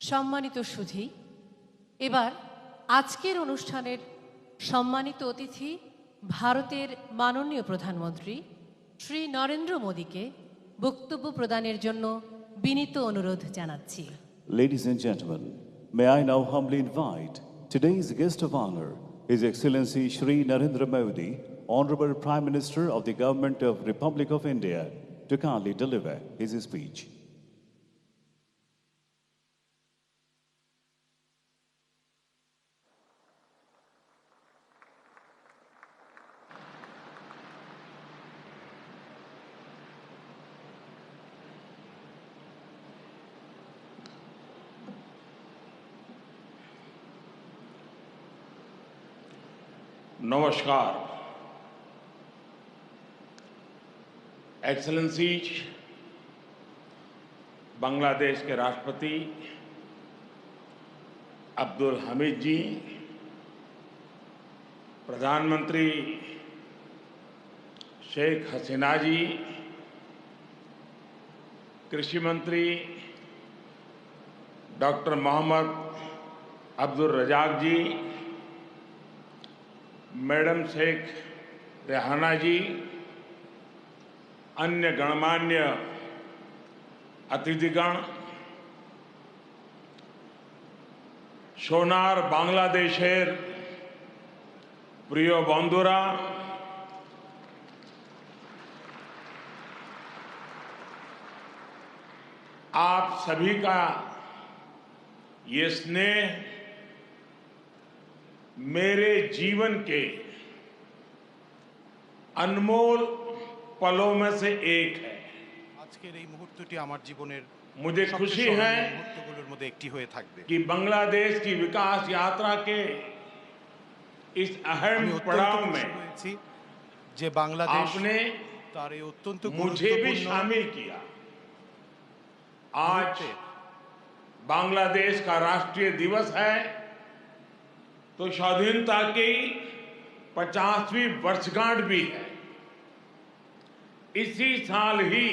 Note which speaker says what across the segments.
Speaker 1: সম্মানিত সুধী, এবার আজকের অনুষ্ঠানের সম্মানিত অতিথি ভারতের মাননীয় প্রধানমন্ত্রী শ্রী নরেন্দ্র মোদীকে বক্তব্য প্রদানের জন্য বিনীত অনুরোধ জানাচ্ছি।
Speaker 2: Ladies and gentlemen, may I now humbly invite today's guest of honor, His Excellency Shri Narendra Modi, Honorable Prime Minister of the Government of Republic of India, to kindly deliver his speech.
Speaker 3: नमस्कार। Excellencies, Bangladesh के राष्ट्रपति अब्दुल हमीद जी, प्रधानमंत्री शेख हसीना जी, कृषि मंत्री doctor Mohammad Abdul Razzaq जी, madam Sheikh Rehana जी, अन्य गणमान्य अतिथिगण, सोनार बांग्लादेशेर प्रिय बंधुरा, आप सभी का ये स्नेह मेरे जीवन के अनमोल पलों में से एक है।
Speaker 4: আজকের এই মুহূর্তটি আমার জীবনের
Speaker 3: मुझे खुशी है
Speaker 4: মুহূর্তগুলোর মধ্যে একটি হয়ে থাকবে।
Speaker 3: कि बांग्लादेश की विकास यात्रा के इस अहम पड़ाव में
Speaker 4: যে বাংলাদেশ
Speaker 3: आपने
Speaker 4: তার এই অত্যন্ত
Speaker 3: मुझे भी शामिल किया। आज बांग्लादेश का राष्ट्रीय दिवस है, तो स्वाधीनता की 50वीं वर्षगांठ भी है। इसी साल ही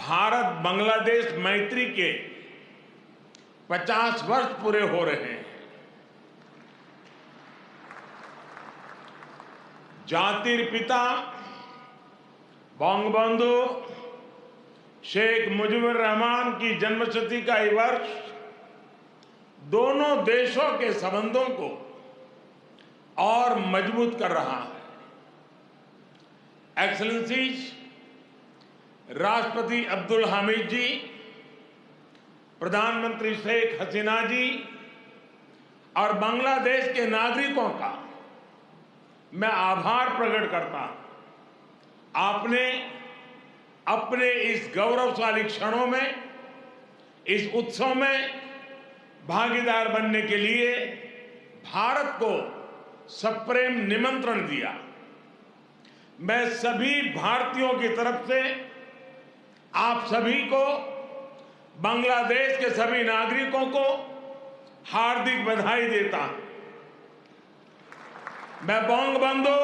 Speaker 3: भारत बांग्लादेश मैत्री के 50 वर्ष पूरे हो रहे हैं। जातिर पिता बंगबंधु शेख मुजीबुर रहमान की जन्मशती का ये वर्ष दोनों देशों के संबंधों को और मजबूत कर रहा है। एक्सेलेंसीज, राष्ट्रपति अब्दुल हामिद जी, प्रधानमंत्री शेख हसीना जी और बांग्लादेश के नागरिकों का मैं आभार प्रकट करता हूं। आपने अपने इस गौरवशाली क्षणों में, इस उत्सव में भागीदार बनने के लिए भारत को सप्रेम निमंत्रण दिया। मैं सभी भारतीयों की तरफ से आप सभी को, बांग्लादेश के सभी नागरिकों को हार्दिक बधाई देता हूं। मैं बंगबंधु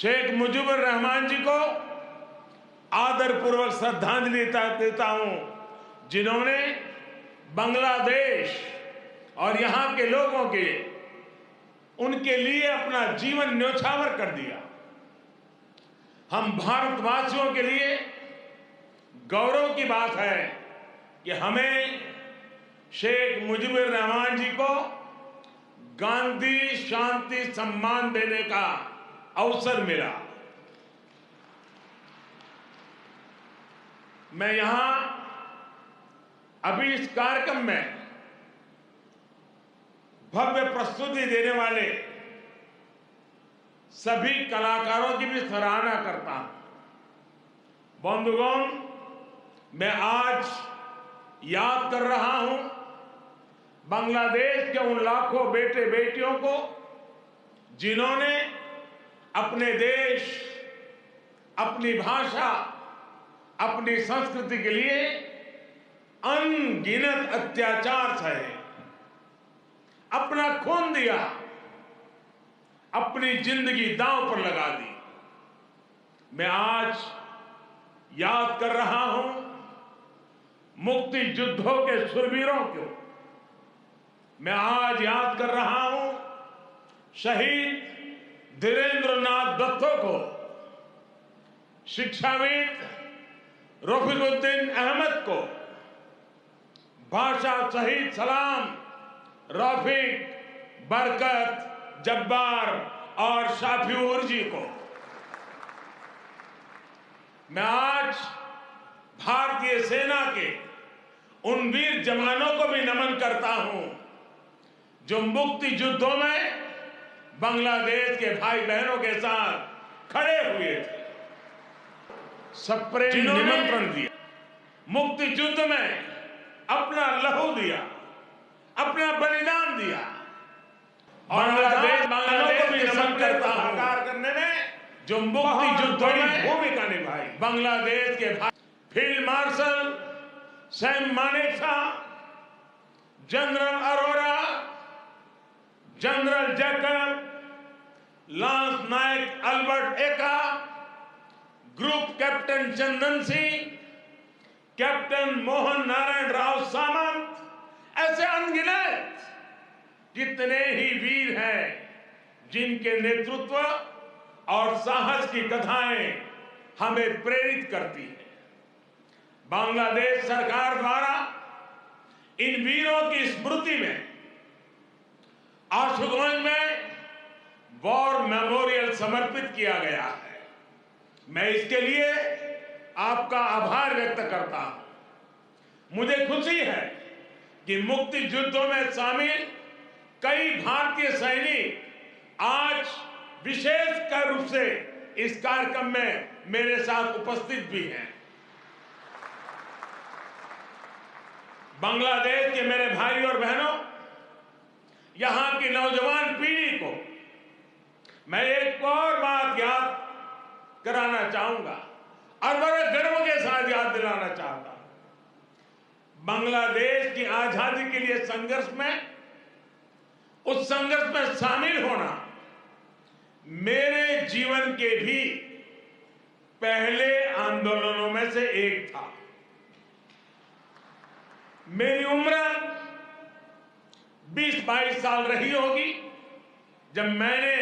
Speaker 3: शेख मुजीबुर रहमान जी को आदरपूर्वक श्रद्धांजलि देता हूं, जिन्होंने बांग्लादेश और यहां के लोगों के उनके लिए अपना जीवन न्यौछावर कर दिया। हम भारतवासियों के लिए गौरव की बात है कि हमें शेख मुजीबुर रहमान जी को गांधी शांति सम्मान देने का अवसर मिला। मैं यहां अभी इस कार्यक्रम में भव्य प्रस्तुति देने वाले सभी कलाकारों की भी सराहना करता हूं। बंधुगण, मैं आज याद कर रहा हूं बांग्लादेश के उन लाखों बेटे बेटियों को जिन्होंने अपने देश, अपनी भाषा, अपनी संस्कृति के लिए अनगिनत अत्याचार सहे, अपना खून दिया, अपनी जिंदगी दांव पर लगा दी। मैं आज याद कर रहा हूं मुक्ति युद्धों के शूरवीरों को मैं आज याद कर रहा हूं। शहीद धीरेन्द्र नाथ दत्तो को, शिक्षाविद रफीकुद्दीन अहमद को, भाषा शहीद सलाम, रफीक, बरकत, जब्बार और शाफिऊर जी को मैं आज भारतीय सेना के उन वीर जवानों को भी नमन करता हूं जो मुक्ति युद्धों में बांग्लादेश के भाई बहनों के साथ खड़े हुए थे, सप्रेम निमंत्रण दिया, मुक्ति युद्ध में अपना लहू दिया, अपना बलिदान दिया। और बांग्लादेश को भी नमन करता हूं साकार करने में जो मुक्ति युद्धों में भूमिका निभाई। बांग्लादेश के भाई field marshal Sam Manekshaw, general Arora, general Jacob, lance Naik Albert Ekka, group captain Chandan Singh, captain Mohan Narayan Rao Samant, ऐसे अनगिनत जितने ही वीर हैं जिनके नेतृत्व और साहस की कथाएं हमें प्रेरित करती हैं। बांग्लादेश सरकार द्वारा इन वीरों की स्मृति में आशुगंज में वॉर मेमोरियल समर्पित किया गया है। मैं इसके लिए आपका आभार व्यक्त करता हूं। मुझे खुशी है कि मुक्ति युद्धों में शामिल कई भारतीय सैनिक आज विशेष रूप से इस कार्यक्रम में मेरे साथ उपस्थित भी हैं। बांग्लादेश के मेरे भाई और बहनों, यहां की नौजवान पीढ़ी को मैं एक और बात याद कराना चाहूंगा और बड़े गर्व के साथ याद दिलाना चाहता हूं। बांग्लादेश की आजादी के लिए संघर्ष में, उस संघर्ष में शामिल होना मेरे जीवन के भी पहले आंदोलनों में से एक था। मेरी उम्र 20-22 साल रही होगी जब मैंने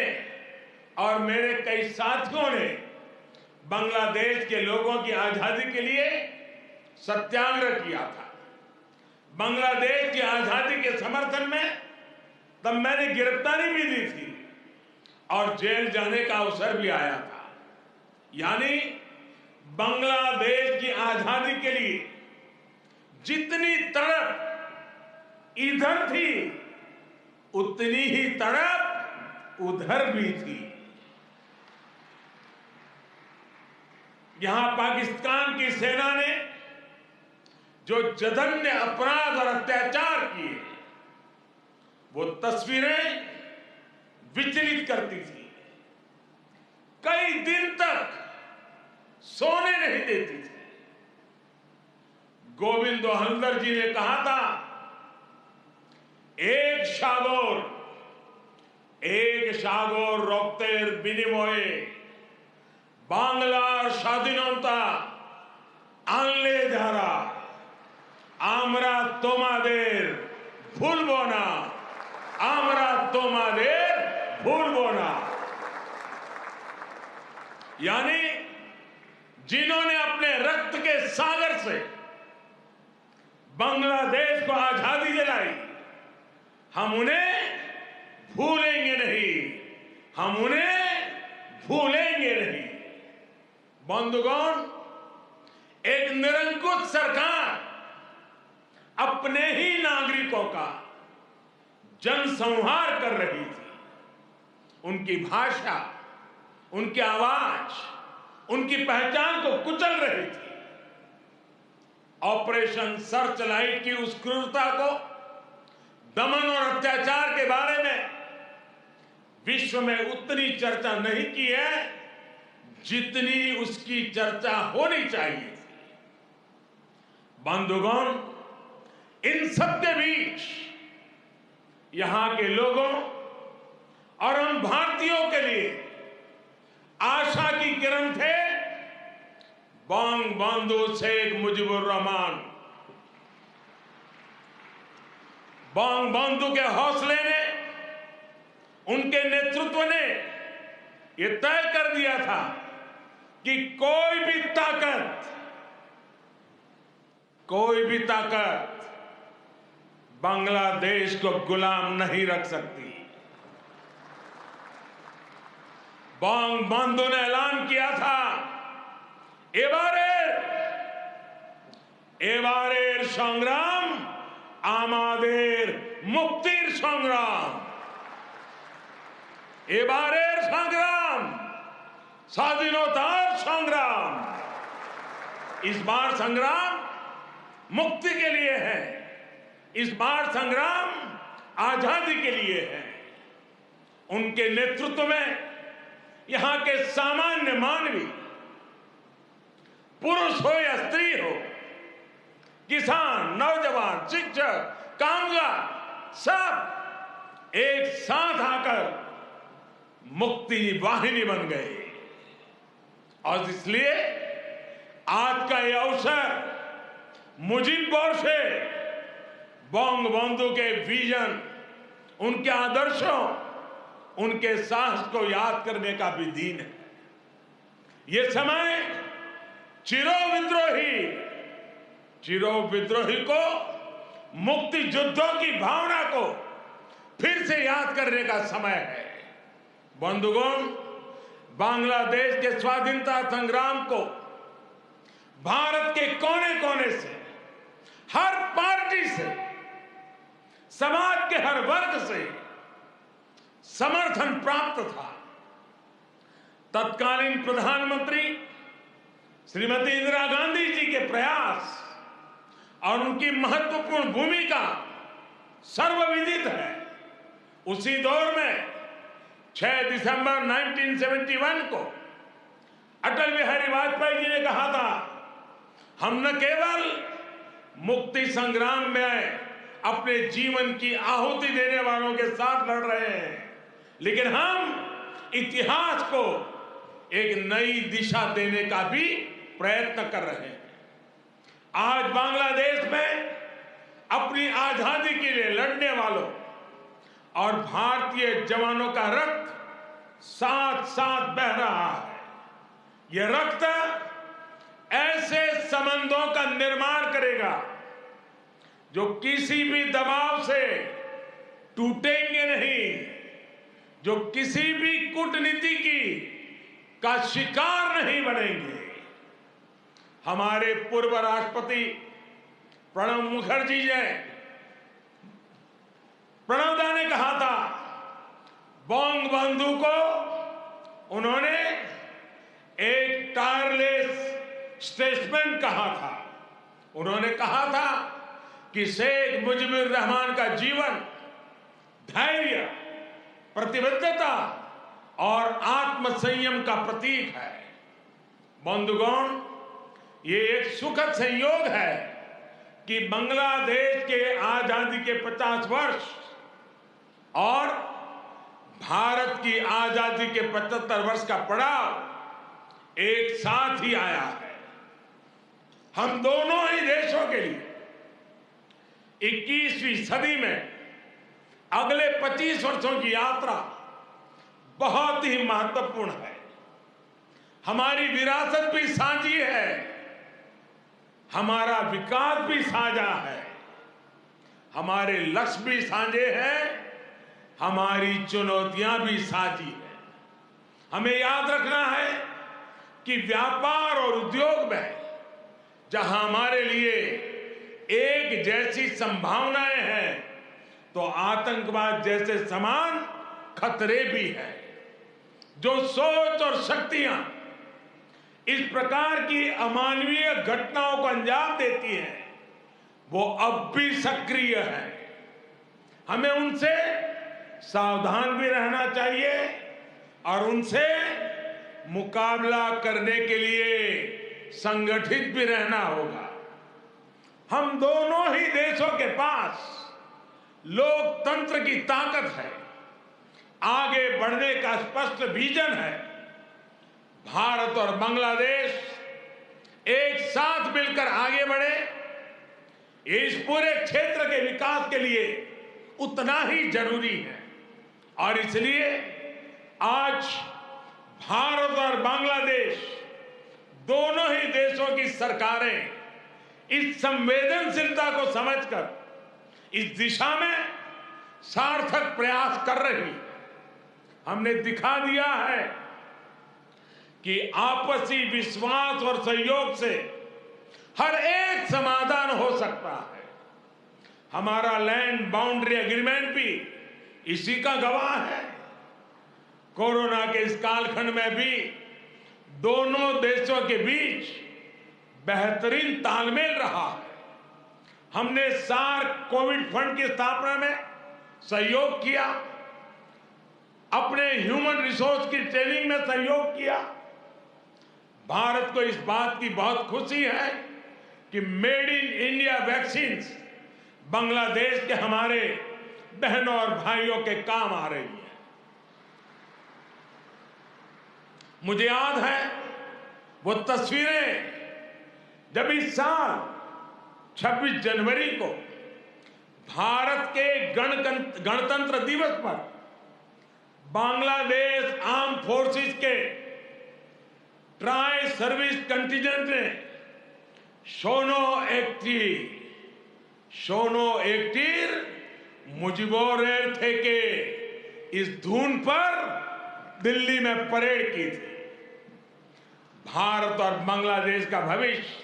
Speaker 3: और मेरे कई साथियों ने बांग्लादेश के लोगों की आजादी के लिए सत्याग्रह किया था। बांग्लादेश की आजादी के समर्थन में तब मैंने गिरफ्तारी भी दी थी और जेल जाने का अवसर भी आया था। यानी बांग्लादेश की आजादी के लिए जितनी तड़प इधर थी उतनी ही तड़प उधर भी थी। यहां पाकिस्तान की सेना ने जो जघन्य अपराध और अत्याचार किए वो तस्वीरें विचलित करती थी। कई दिन तक सोने नहीं देती थी। गोविंद हल्दर जी ने कहा था, एक সাগর রক্তের বিনিময়ে বাংলার স্বাধীনতা আনলে যারা, আমরা তোমাদের ভুলবো না, আমরা তোমাদের भूलबो ना। यानी जिन्होंने अपने रक्त के सागर से बांग्लादेश को आजादी दिलाई, हम उन्हें भूलेंगे नहीं, हम उन्हें भूलेंगे नहीं। बंधुगण, एक निरंकुश सरकार अपने ही नागरिकों का जनसंहार कर रही थी। उनकी भाषा, उनकी आवाज, उनकी पहचान को कुचल रही थी। ऑपरेशन सर्चलाइट की उस क्रूरता को, दमन और अत्याचार के बारे में विश्व में उतनी चर्चा नहीं की है जितनी उसकी चर्चा होनी चाहिए थी। बंधुगण, इन सबके बीच यहां के लोगों और हम भारतीयों के लिए आशा की किरण थे बंग बंधु शेख मुजीबुर रहमान। बंधु के हौसले ने, उनके नेतृत्व ने यह तय कर दिया था कि कोई भी ताकत बांग्लादेश को गुलाम नहीं रख सकती। बंधु ने ऐलान किया था, এবারের সংগ্রাম আমাদের মুক্তির সংগ্রাম। এবারের সংগ্রাম স্বাধীনতার সংग्राम। इस बार संग्राम मुक्ति के लिए है, इस बार संग्राम आजादी के लिए है। उनके नेतृत्व में यहां के सामान्य मानवी, पुरुष हो या स्त्री हो, किसान, नौजवान, शिक्षक, कामगार, सब एक साथ आकर मुक्ति वाहिनी बन गए। और इसलिए आज का यह अवसर मुजीब बोरसे बंधु के विजन, उनके आदर्शों, उनके साहस को याद करने का भी दिन है। ये समय चिरो विद्रोही को, मुक्ति युद्धों की भावना को फिर से याद करने का समय है। बंधुगण, बांग्लादेश के स्वाधीनता संग्राम को भारत के कोने कोने से, हर पार्टी से, समाज के हर वर्ग से समर्थन प्राप्त था। तत्कालीन प्रधानमंत्री श्रीमती इंदिरा गांधी जी के प्रयास और उनकी महत्वपूर्ण भूमिका सर्वविदित है। उसी दौर में 6 दिसंबर 1971 को अटल बिहारी वाजपेयी जी ने कहा था, हम न केवल मुक्ति संग्राम में अपने जीवन की आहुति देने वालों के साथ लड़ रहे हैं, लेकिन हम इतिहास को एक नई दिशा देने का भी प्रयत्न कर रहे हैं। आज बांग्लादेश में अपनी आजादी के लिए लड़ने वालों और भारतीय जवानों का रक्त साथ साथ बह रहा है। यह रक्त ऐसे संबंधों का निर्माण करेगा जो किसी भी दबाव से टूटेंगे नहीं, जो किसी भी कूटनीति का शिकार नहीं बनेंगे। हमारे पूर्व राष्ट्रपति प्रणब मुखर्जी ने, प्रणबदा ने कहा था, बंधु को उन्होंने एक टायरलेस स्टेटसमैन कहा था। उन्होंने कहा था कि शेख मुजीबुर रहमान का जीवन धैर्य, प्रतिबद्धता और आत्मसंयम का प्रतीक है। बंधुगण, ये एक सुखद संयोग है कि बांग्लादेश के आजादी के 50 वर्ष और भारत की आजादी के 75 वर्ष का पड़ाव एक साथ ही आया है। हम दोनों ही देशों के लिए 21वीं सदी में अगले 25 वर्षों की यात्रा बहुत ही महत्वपूर्ण है। हमारी विरासत भी साझी है, हमारा विकास भी साझा है, हमारे लक्ष्य भी साझे हैं, हमारी चुनौतियां भी साझी हैं। हमें याद रखना है कि व्यापार और उद्योग में जहां हमारे लिए एक जैसी संभावनाएं हैं, तो आतंकवाद जैसे समान खतरे भी हैं। जो सोच और शक्तियां इस प्रकार की अमानवीय घटनाओं को अंजाम देती हैं, वो अब भी सक्रिय है। हमें उनसे सावधान भी रहना चाहिए और उनसे मुकाबला करने के लिए संगठित भी रहना होगा। हम दोनों ही देशों के पास लोकतंत्र की ताकत है, आगे बढ़ने का स्पष्ट विजन है। भारत और बांग्लादेश एक साथ मिलकर आगे बढ़े, इस पूरे क्षेत्र के विकास के लिए उतना ही जरूरी है। और इसलिए आज भारत और बांग्लादेश दोनों ही देशों की सरकारें इस संवेदनशीलता को समझकर इस दिशा में सार्थक प्रयास कर रही है। हमने दिखा दिया है कि आपसी विश्वास और सहयोग से हर एक समाधान हो सकता है। हमारा लैंड बाउंड्री एग्रीमेंट भी इसी का गवाह है। कोरोना के इस कालखंड में भी दोनों देशों के बीच बेहतरीन तालमेल रहा है। हमने सार्क कोविड फंड की स्थापना में सहयोग किया, अपने ह्यूमन रिसोर्स की ट्रेनिंग में सहयोग किया। भारत को इस बात की बहुत खुशी है कि made in India vaccine Bangladesh के हमारे बहनों और भाइयों के काम आ रही है। मुझे याद है वो तस्वीरें जब इस साल 26 जनवरी को भारत के गणतंत्र दिवस पर बांग्लादेश आर्म फोर्सेस के ट्राई सर्विस कंटिजेंट ने शोनो एक्टिर मुजिबोरेर थे के इस धुन पर दिल्ली में परेड की थी। भारत और बांग्लादेश का भविष्य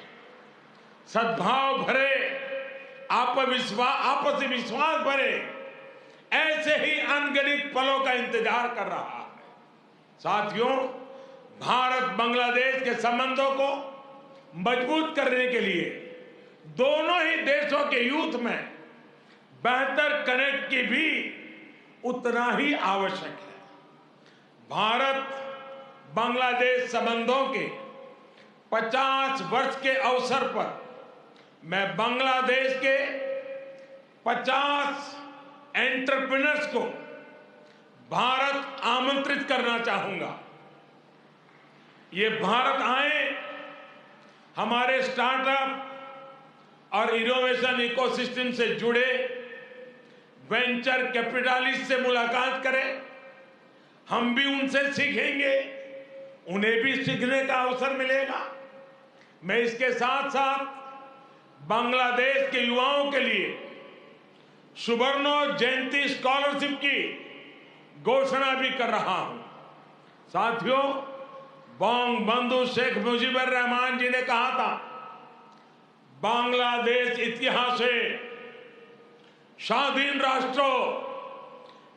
Speaker 3: सद्भाव भरे, आपसी विश्वास भरे ऐसे ही अनगिनत पलों का इंतजार कर रहा है। साथियों, भारत बांग्लादेश के संबंधों को मजबूत करने के लिए दोनों ही देशों के यूथ में बेहतर कनेक्ट की भी उतना ही आवश्यक है। भारत बांग्लादेश संबंधों के 50 वर्ष के अवसर पर मैं बांग्लादेश के 50 एंटरप्रेन्योर्स को भारत आमंत्रित करना चाहूंगा। ये भारत आए, हमारे स्टार्टअप और इनोवेशन इकोसिस्टम से जुड़े वेंचर कैपिटलिस्ट से मुलाकात करें। हम भी उनसे सीखेंगे, उन्हें भी सीखने का अवसर मिलेगा। मैं इसके साथ साथ बांग्लादेश के युवाओं के लिए सुवर्णो जयंती स्कॉलरशिप की घोषणा भी कर रहा हूं। साथियों, बंगबंधु शेख मुजीबुर रहमान जी ने कहा था, बांग्लादेश इतिहासे স্বাধীন রাষ্ট্র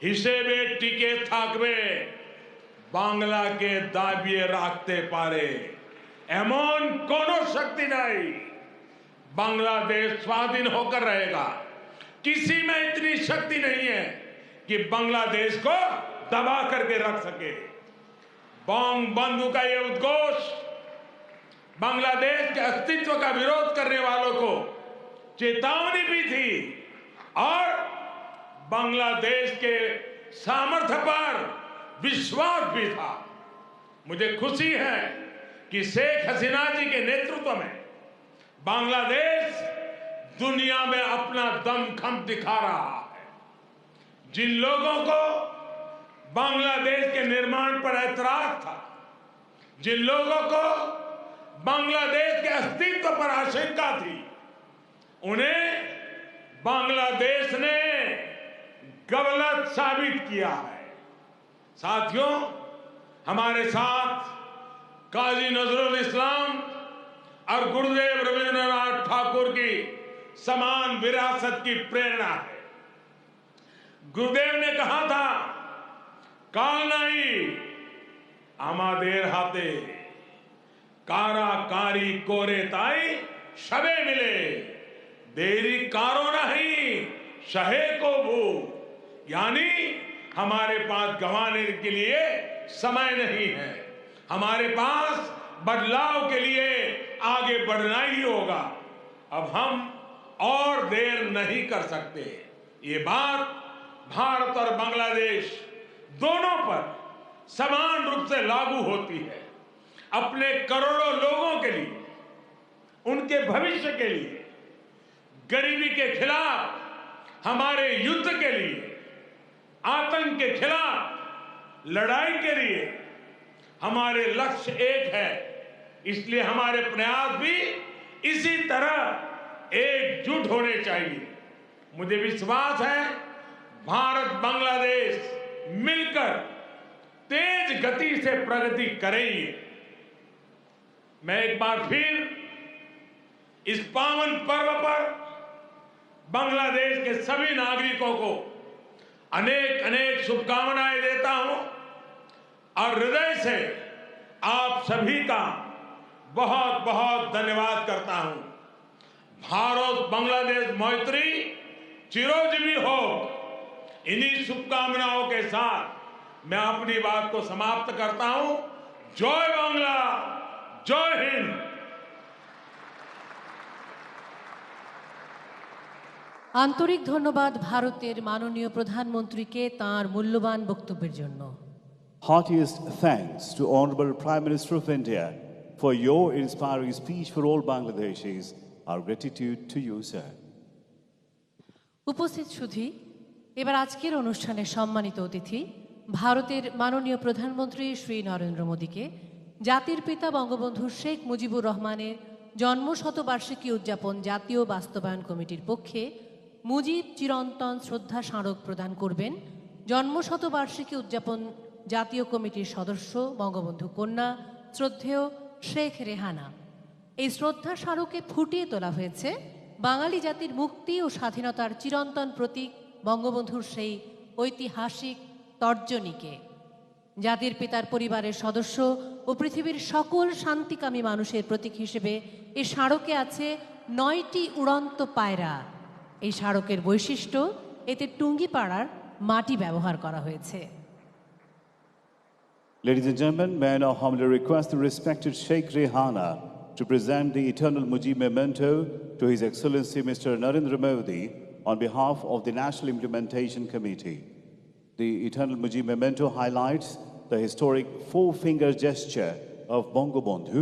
Speaker 3: হিসেবে টিকে থাকবে বাংলাকে দাবিয়ে রাখতে পারে এমন কোনো শক্তি নাই। बांग्लादेश स्वाधीन होकर रहेगा। किसी में इतनी शक्ति नहीं है कि बांग्लादेश को दबा करके रख सके। बंगबंधु का ये उद्घोष बांग्लादेश के अस्तित्व का विरोध करने वालों को चेतावनी भी थी और बांग्लादेश के सामर्थ्य पर विश्वास भी था। मुझे खुशी है कि शेख हसीना जी के नेतृत्व में बांग्लादेश दुनिया में अपना दमखम दिखा रहा है। जिन लोगों को बांग्लादेश के निर्माण पर ऐतराज था, जिन लोगों को बांग्लादेश के अस्तित्व पर आशंका थी, उन्हें बांग्लादेश ने गलत साबित किया है। साथियों, हमारे साथ काजी नजरुल इस्लाम और गुरुदेव रविंद्रनाथ ठाकुर की समान विरासत की प्रेरणा है। गुरुदेव ने कहा था, काल नहीं आमादेर हाथे काराकारी कोरे ताई शबे मिले देरी कारो नहीं शहे को भू। यानी हमारे पास गंवाने के लिए समय नहीं है, हमारे पास बदलाव के लिए आगे बढ़ना ही होगा। अब हम और देर नहीं कर सकते। ये बात भारत और बांग्लादेश दोनों पर समान रूप से लागू होती है। अपने करोड़ों लोगों के लिए, उनके भविष्य के लिए, गरीबी के खिलाफ हमारे युद्ध के लिए, आतंक के खिलाफ लड़ाई के लिए हमारे लक्ष्य एक है। इसलिए हमारे प्रयास भी इसी तरह एकजुट होने चाहिए। मुझे विश्वास है भारत बांग्लादेश मिलकर तेज गति से प्रगति करेंगे। मैं एक बार फिर इस पावन पर्व पर बांग्लादेश के सभी नागरिकों को अनेक अनेक शुभकामनाएं देता हूं और हृदय से आप सभी का बहुत बहुत धन्यवाद करता हूं। भारत बांग्लादेश मैत्री चिरंजीवी हो। इन्हीं शुभकामनाओं के साथ मैं अपनी बात को समाप्त करता हूं। जय बांग्ला, जय हिंद।
Speaker 1: আন্তরিক ধন্যবাদ ভারতের মাননীয় প্রধানমন্ত্রীকে তাঁর মূল্যবান বক্তব্যের জন্য।
Speaker 2: Heartiest thanks to Honorable Prime Minister of India for your inspiring speech for all Bangladeshis. Our gratitude to you, sir.
Speaker 1: উপস্থিত সুধী, এবার আজকের অনুষ্ঠানের সম্মানিত অতিথি ভারতের মাননীয় প্রধানমন্ত্রী শ্রী নরেন্দ্র মোদীকে জাতির পিতা বঙ্গবন্ধু শেখ মুজিবুর রহমানের জন্মশতবার্ষিকী উদযাপন জাতীয় বাস্তবায়ন কমিটির পক্ষে মুজিব চিরন্তন শ্রদ্ধা স্মারক প্রদান করবেন জন্মশতবার্ষিকী উদযাপন জাতীয় কমিটির সদস্য বঙ্গবন্ধু কন্যা শ্রদ্ধেয় শেখ রেহানা। এই শ্রদ্ধা স্মারকে ফুটিয়ে তোলা হয়েছে বাঙালি জাতির মুক্তি ও স্বাধীনতার চিরন্তন প্রতীক বঙ্গবন্ধুর সেই ঐতিহাসিক তর্জনীকে। জাতির পিতার পরিবারের সদস্য ও পৃথিবীর সকল শান্তিকামী মানুষের প্রতীক হিসেবে এই স্মারকে আছে 9টি উড়ন্ত পায়রা। এই স্মারকের বৈশিষ্ট্য, এতে টুঙ্গিপাড়ার মাটি ব্যবহার করা হয়েছে।
Speaker 2: Ladies and gentlemen, may I now humbly request the respected Sheikh Rehana to present the Eternal Mujib Memento to His Excellency Mr. Narendra Modi on behalf of the National Implementation Committee. The Eternal Mujib Memento highlights the historic four-finger gesture of Bangabandhu,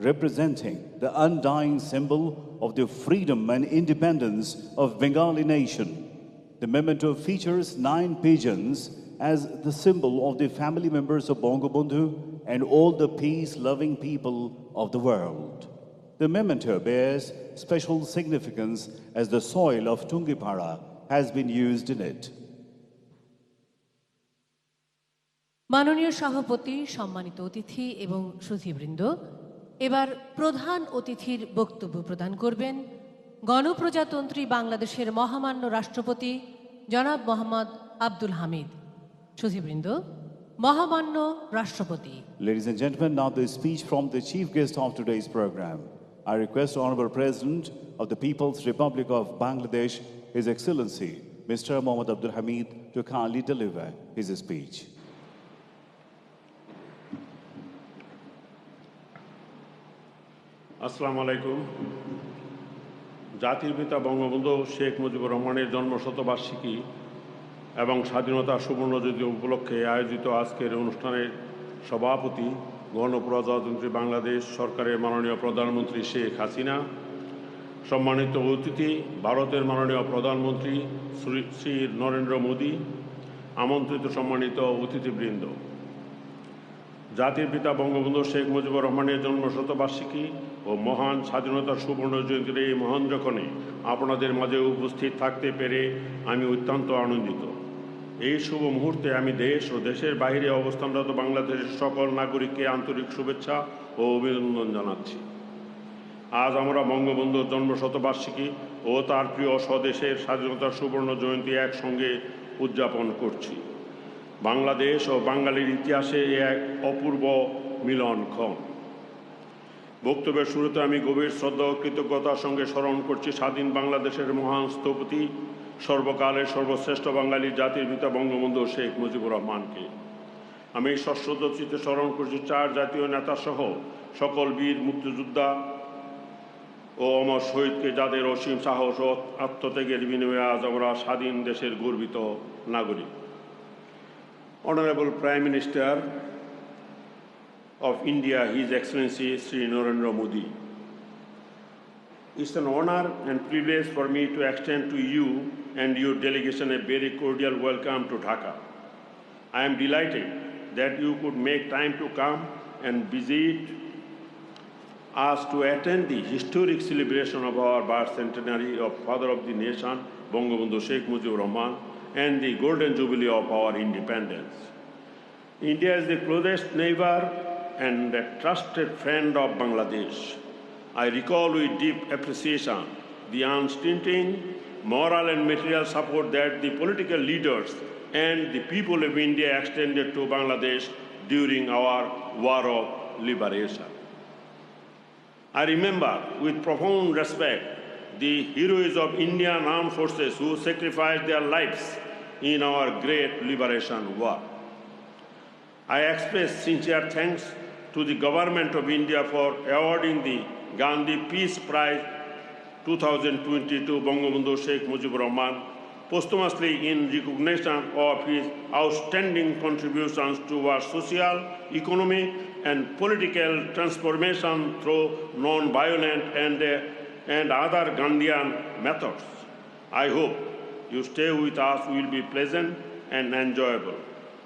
Speaker 2: representing the undying symbol of the freedom and independence of Bengali nation. The memento features 9 pigeons as the symbol of the family members of Bangabandhu and all the peace-loving people of the world. The memento bears special significance as the soil of Tungipara has been used in it.
Speaker 1: মাননীয় সভাপতি, সম্মানিত অতিথি এবং সুধীবৃন্দ, এবার প্রধান অতিথির বক্তব্য প্রদান করবেন গণপ্রজাতন্ত্রী বাংলাদেশের মহামান্য রাষ্ট্রপতি জনাব মোহাম্মদ আব্দুল হামিদ। সুধীবৃন্দ, মহামান্য রাষ্ট্রপতি।
Speaker 2: Ladies and gentlemen, now the speech from the chief guest of today's program. I request Honorable President of the People's Republic of Bangladesh, His Excellency Mr. Mohammad Abdul Hamid, to kindly deliver his speech.
Speaker 5: আসসালামু আলাইকুম। জাতির পিতা বঙ্গবন্ধু শেখ মুজিবুর রহমানের জন্মশতবার্ষিকী এবং স্বাধীনতা সুবর্ণজয়ন্তী উপলক্ষে আয়োজিত আজকের অনুষ্ঠানের সভাপতি গণপ্রজাতন্ত্রী বাংলাদেশ সরকারের মাননীয় প্রধানমন্ত্রী শেখ হাসিনা, সম্মানিত অতিথি ভারতের মাননীয় প্রধানমন্ত্রী শ্রী নরেন্দ্র মোদী, আমন্ত্রিত সম্মানিত অতিথিবৃন্দ, জাতির পিতা বঙ্গবন্ধু শেখ মুজিবুর রহমানের জন্মশতবার্ষিকী ও মহান স্বাধীনতার সুবর্ণ জয়ন্তীর এই মহান যখনে আপনাদের মাঝে উপস্থিত থাকতে পেরে আমি অত্যন্ত আনন্দিত। এই শুভ মুহূর্তে আমি দেশ ও দেশের বাইরে অবস্থানরত বাংলাদেশের সকল নাগরিককে আন্তরিক শুভেচ্ছা ও অভিনন্দন জানাচ্ছি। আজ আমরা বঙ্গবন্ধুর জন্মশতবার্ষিকী ও তার প্রিয় স্বদেশের স্বাধীনতার সুবর্ণ জয়ন্তী একসঙ্গে উদযাপন করছি। বাংলাদেশ ও বাঙালির ইতিহাসে এক অপূর্ব মিলনক্ষণ। বক্তব্যের শুরুতে আমি গভীর শ্রদ্ধা ও কৃতজ্ঞতার সঙ্গে স্মরণ করছি স্বাধীন বাংলাদেশের মহান স্থপতি, সর্বকালের সর্বশ্রেষ্ঠ বাঙালি জাতির পিতা বঙ্গবন্ধু শেখ মুজিবুর রহমানকে। আমি সশ্রদ্ধ চিত্তে স্মরণ করছি 4 জাতীয় নেতা সহ সকল বীর মুক্তিযোদ্ধা ও অমর শহীদকে, যাদের অসীম সাহস ও আত্মত্যাগের বিনিময়ে আজ আমরা স্বাধীন দেশের গর্বিত নাগরিক। Honorable Prime Minister of India, His Excellency Sri Narendra Modi, It's an honor and privilege for me to extend to you and your delegation a very cordial welcome to Dhaka. I am delighted that you could make time to come and visit us to attend the historic celebration of our birth centenary of Father of the Nation, Bangabandhu Sheikh Mujibur Rahman, and the Golden Jubilee of our independence. India is the closest neighbor and a trusted friend of Bangladesh. I recall with deep appreciation the unstinting moral and material support that the political leaders and the people of India extended to Bangladesh during our War of Liberation. I remember with profound respect the heroes of Indian armed forces who sacrificed their lives in our great liberation war. I express sincere thanks to the Government of India for awarding the Gandhi Peace Prize 2022 to Bangabandhu Sheikh Mujibur Rahman posthumously in recognition of his outstanding contributions towards social, economic, and political transformation through non-violent and other Gandhian methods. I hope your stay with us will be pleasant and enjoyable.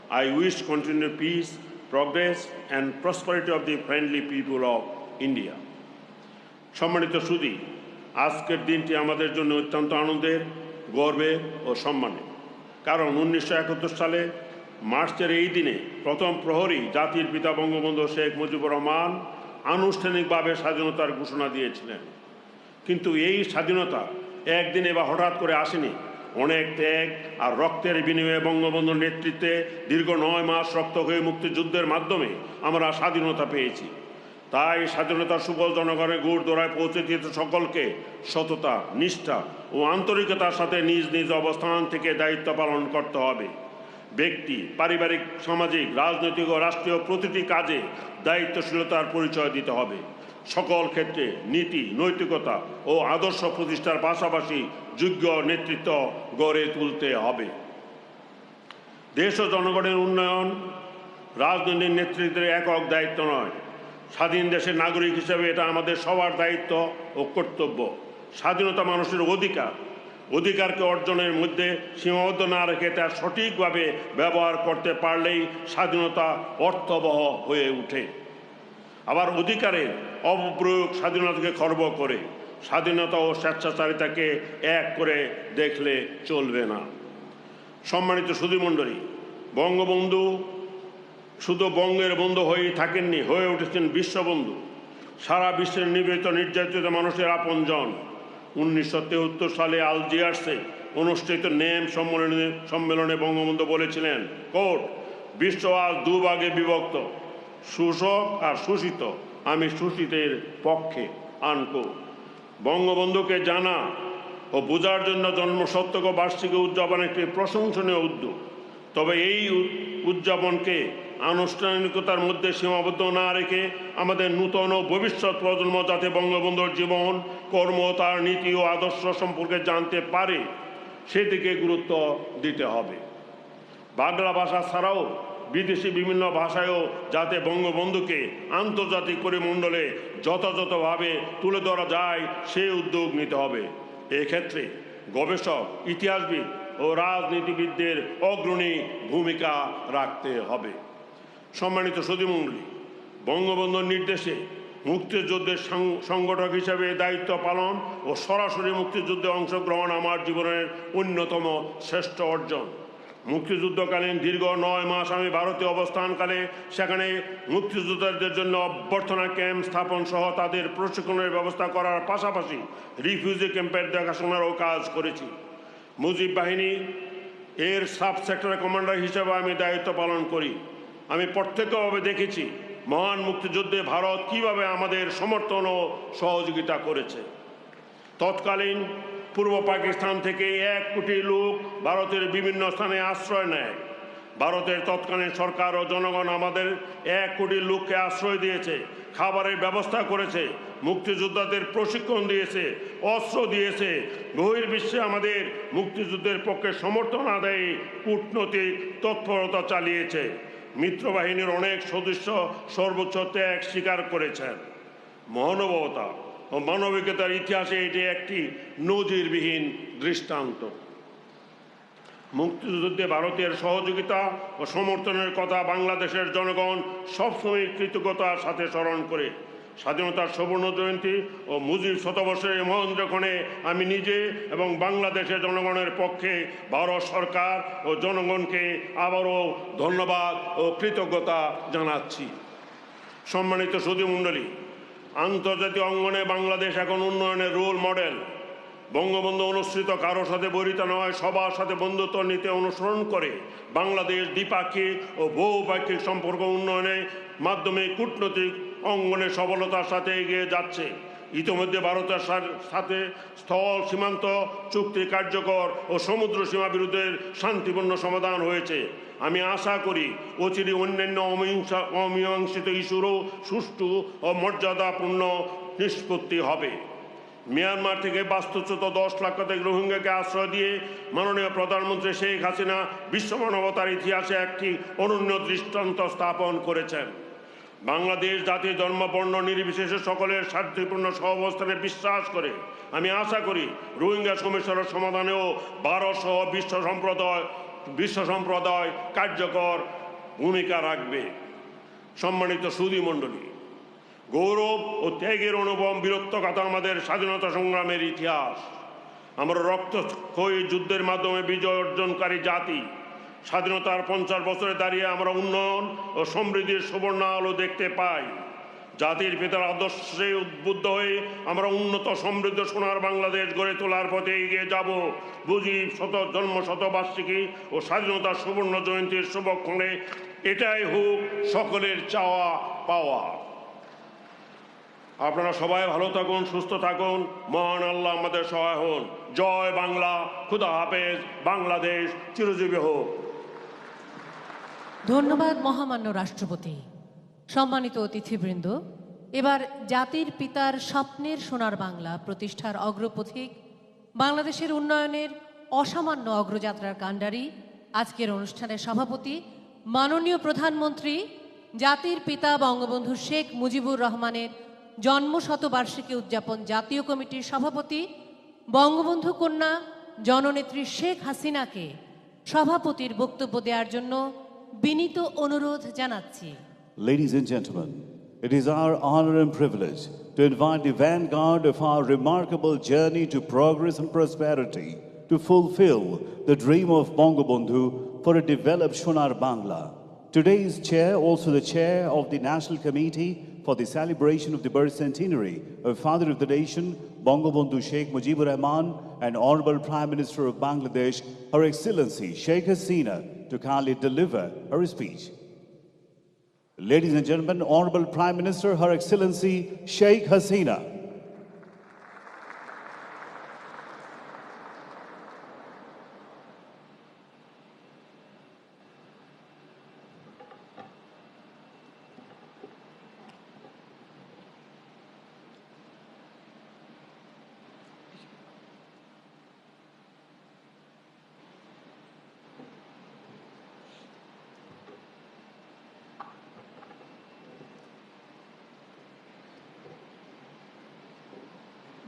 Speaker 5: I wish continued peace, progress, and prosperity of the friendly people of India. সম্মানিত সুধী, আজকের দিনটি আমাদের জন্য অত্যন্ত আনন্দের, গর্বের ও সম্মানের। কারণ 1971 সালে মার্চের এই দিনে প্রথম প্রহরী জাতির পিতা বঙ্গবন্ধু শেখ মুজিবুর রহমান আনুষ্ঠানিকভাবে স্বাধীনতার ঘোষণা দিয়েছিলেন। কিন্তু এই স্বাধীনতা একদিনে বা হঠাৎ করে আসেনি। অনেক ত্যাগ আর রক্তের বিনিময়ে বঙ্গবন্ধুর নেতৃত্বে দীর্ঘ 9 মাস রক্ত হয়ে মুক্তিযুদ্ধের মাধ্যমে আমরা স্বাধীনতা পেয়েছি। তাই স্বাধীনতার সুফল জনগণের গুড়দোড়ায় পৌঁছে দিতে সকলকে সততা, নিষ্ঠা ও আন্তরিকতার সাথে নিজ নিজ অবস্থান থেকে দায়িত্ব পালন করতে হবে। ব্যক্তি, পারিবারিক, সামাজিক, রাজনৈতিক ও রাষ্ট্রীয় প্রতিটি কাজে দায়িত্বশীলতার পরিচয় দিতে হবে। সকল ক্ষেত্রে নীতি, নৈতিকতা ও আদর্শ প্রতিষ্ঠার পাশাপাশি যোগ্য নেতৃত্ব গড়ে তুলতে হবে। দেশ ও জনগণের উন্নয়ন রাজনৈতিক নেতৃত্বের একক দায়িত্ব নয়। স্বাধীন দেশের নাগরিক হিসেবে এটা আমাদের সবার দায়িত্ব ও কর্তব্য। স্বাধীনতা মানুষের অধিকার। অধিকারকে অর্জনের মধ্যে সীমাবদ্ধ না রেখে তা সঠিকভাবে ব্যবহার করতে পারলেই স্বাধীনতা অর্থবহ হয়ে ওঠে। আবার অধিকারের অপপ্রয়োগ স্বাধীনতাকে খর্ব করে। স্বাধীনতা ও স্বেচ্ছাচারিতাকে এক করে দেখলে চলবে না। সম্মানিত সুধীমণ্ডলী, বঙ্গবন্ধু শুধু বঙ্গের বন্ধু হয়েই থাকেননি, হয়ে উঠেছেন বিশ্ববন্ধু। সারা বিশ্বের নিবেদিত নির্যাতিত মানুষের আপনজন। 1973 সালে আলজিয়ার্সে অনুষ্ঠিত নেম সম্মেলনে বঙ্গবন্ধু বলেছিলেন, কোট, বিশ্ব আজ দুভাগে বিভক্ত, শোষক আর শোষিত, আমি শোষিতের পক্ষে, আনকোট। বঙ্গবন্ধুকে জানা ও বোঝার জন্য জন্মশতক বার্ষিকী উদযাপন একটি প্রশংসনীয় উদ্যোগ। তবে এই উদযাপনকে আনুষ্ঠানিকতার মধ্যে সীমাবদ্ধ না রেখে আমাদের নূতন ও ভবিষ্যৎ প্রজন্ম যাতে বঙ্গবন্ধুর জীবন, কর্ম, তার নীতি ও আদর্শ সম্পর্কে জানতে পারে সেদিকে গুরুত্ব দিতে হবে। বাংলা ভাষা ছাড়াও বিদেশি বিভিন্ন ভাষায়ও যাতে বঙ্গবন্ধুকে আন্তর্জাতিক পরিমণ্ডলে যথাযথভাবে তুলে ধরা যায় সেই উদ্যোগ নিতে হবে। এক্ষেত্রে গবেষক, ইতিহাসবিদ ও রাজনীতিবিদদের অগ্রণী ভূমিকা রাখতে হবে। সম্মানিত সুধীমণ্ডলী, বঙ্গবন্ধুর নির্দেশে মুক্তিযুদ্ধের সংগঠক হিসেবে দায়িত্ব পালন ও সরাসরি মুক্তিযুদ্ধে অংশগ্রহণ আমার জীবনের অন্যতম শ্রেষ্ঠ অর্জন। মুক্তিযুদ্ধকালীন দীর্ঘ 9 মাস আমি ভারতে অবস্থানকালে সেখানে মুক্তিযোদ্ধাদের জন্য অভ্যর্থনা ক্যাম্প স্থাপন সহ তাদের প্রশিক্ষণের ব্যবস্থা করার পাশাপাশি রিফিউজি ক্যাম্পের দেখাশোনারও কাজ করেছি। মুজিব বাহিনী এর সাব সেক্টর কমান্ডার হিসেবে আমি দায়িত্ব পালন করি। আমি প্রত্যক্ষভাবে দেখেছি মহান মুক্তিযুদ্ধে ভারত কিভাবে আমাদের সমর্থন ও সহযোগিতা করেছে। তৎকালীন পূর্ব পাকিস্তান থেকে 1 কোটি লোক ভারতের বিভিন্ন স্থানে আশ্রয় নেয়। ভারতের তৎকালীন সরকার ও জনগণ আমাদের 1 কোটি লোককে আশ্রয় দিয়েছে, খাবারের ব্যবস্থা করেছে, মুক্তিযোদ্ধাদের প্রশিক্ষণ দিয়েছে, অস্ত্র দিয়েছে, বহির্বিশ্বে আমাদের মুক্তিযুদ্ধের পক্ষে সমর্থন আদায়ে কূটনৈতিক তৎপরতা চালিয়েছে। মিত্রবাহিনীর অনেক সদস্য সর্বোচ্চ ত্যাগ স্বীকার করেছেন। মহানুভবতা ও মানবিকতার ইতিহাসে এটি একটি নজিরবিহীন দৃষ্টান্ত। মুক্তিযুদ্ধে ভারতের সহযোগিতা ও সমর্থনের কথা বাংলাদেশের জনগণ সবসময় কৃতজ্ঞতার সাথে স্মরণ করে। স্বাধীনতার সুবর্ণ জয়ন্তী ও মুজিব শতবর্ষের মহেন্দ্রক্ষণে আমি নিজে এবং বাংলাদেশের জনগণের পক্ষে ভারত সরকার ও জনগণকে আবারও ধন্যবাদ ও কৃতজ্ঞতা জানাচ্ছি। সম্মানিত সুধীমণ্ডলী, আন্তর্জাতিক অঙ্গনে বাংলাদেশ এখন উন্নয়নের রোল মডেল। বঙ্গবন্ধু অনুসৃত কারো সাথে বৈরিতা নয়, সবার সাথে বন্ধুত্ব নীতি অনুসরণ করে বাংলাদেশ দ্বিপাক্ষিক ও বহুপাক্ষিক সম্পর্ক উন্নয়নের মাধ্যমে কূটনৈতিক অঙ্গনে সফলতার সাথে এগিয়ে যাচ্ছে। ইতিমধ্যে ভারতের সাথে স্থল সীমান্ত চুক্তি কার্যকর ও সমুদ্র সীমা বিরোধের শান্তিপূর্ণ সমাধান হয়েছে। আমি আশা করি অচিরে অন্যান্য অমীমাংসিত ইস্যুরও সুষ্ঠু ও মর্যাদাপূর্ণ নিষ্পত্তি হবে। মিয়ানমার থেকে বাস্তুচ্যুত 10 লক্ষাধিক রোহিঙ্গাকে আশ্রয় দিয়ে মাননীয় প্রধানমন্ত্রী শেখ হাসিনা বিশ্ব মানবতার ইতিহাসে একটি অনন্য দৃষ্টান্ত স্থাপন করেছেন। বাংলাদেশ জাতি ধর্ম বর্ণ নির্বিশেষে সকলের শান্তিপূর্ণ সহাবস্থানে বিশ্বাস করে। আমি আশা করি রোহিঙ্গা সমস্যার সমাধানেও ভারত সহ বিশ্ব সম্প্রদায় কার্যকর ভূমিকা রাখবে। সম্মানিত সুধীমণ্ডলী, গৌরব ও ত্যাগের অনুভব বিরক্তকথা আমাদের স্বাধীনতা সংগ্রামের ইতিহাস। আমরা রক্তক্ষয়ী যুদ্ধের মাধ্যমে বিজয় অর্জনকারী জাতি। স্বাধীনতার 50 বছরে দাঁড়িয়ে আমরা উন্নয়ন ও সমৃদ্ধির সুবর্ণ আলো দেখতে পাই। জাতির পিতার আদর্শে উদ্বুদ্ধ হয়ে আমরা উন্নত সমৃদ্ধ সোনার বাংলাদেশ গড়ে তোলার পথে এগিয়ে যাব। মুজিব জন্ম শতবার্ষিকী ও স্বাধীনতার সুবর্ণ জয়ন্তীর শুভক্ষণে এটাই হোক সকলের চাওয়া পাওয়া। আপনারা সবাই ভালো থাকুন, সুস্থ থাকুন, মহান আল্লাহ আমাদের সহায় হন। জয় বাংলা, খুদা হাফেজ, বাংলাদেশ চিরজীবী হোক।
Speaker 1: ধন্যবাদ মহামান্য রাষ্ট্রপতি। সম্মানিত অতিথিবৃন্দ, এবার জাতির পিতার স্বপ্নের সোনার বাংলা প্রতিষ্ঠার অগ্রপথিক, বাংলাদেশের উন্নয়নের অসামান্য অগ্রযাত্রার কাণ্ডারি, আজকের অনুষ্ঠানের সভাপতি মাননীয় প্রধানমন্ত্রী, জাতির পিতা বঙ্গবন্ধু শেখ মুজিবুর রহমানের জন্মশতবার্ষিকী উদযাপন জাতীয় কমিটির সভাপতি, বঙ্গবন্ধু কন্যা জননেত্রী শেখ হাসিনাকে সভাপতির বক্তব্য দেওয়ার জন্য বিনীত অনুরোধ জানাচ্ছি।
Speaker 2: Ladies and gentlemen, it is our honor and privilege to invite the vanguard of our remarkable journey to progress and prosperity to fulfill the dream of Bangabandhu for a developed Sonar Bangla. Today's chair, also the chair of the National Committee for the celebration of the birth centenary of Father of the Nation, Bangabandhu Sheikh Mujibur Rahman, and Honorable Prime Minister of Bangladesh, Her Excellency Sheikh Hasina, to kindly deliver her speech. Ladies and gentlemen, Honorable Prime Minister, Her Excellency Sheikh Hasina.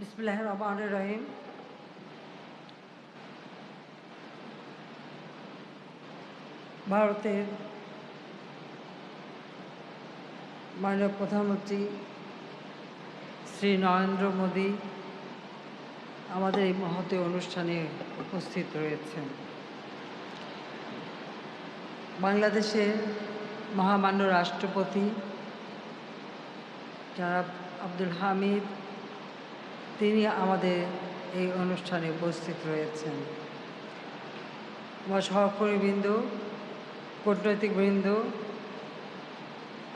Speaker 6: বিসমিল্লাহির রহমানির রহিম। ভারতের মাননীয় প্রধানমন্ত্রী শ্রী নরেন্দ্র মোদী আমাদের এই মহতী অনুষ্ঠানে উপস্থিত রয়েছেন। বাংলাদেশের মহামান্য রাষ্ট্রপতি জনাব আব্দুল হামিদ, তিনি আমাদের এই অনুষ্ঠানে উপস্থিত রয়েছেন। আমার সহকর্মীবৃন্দ, কূটনৈতিকবৃন্দ,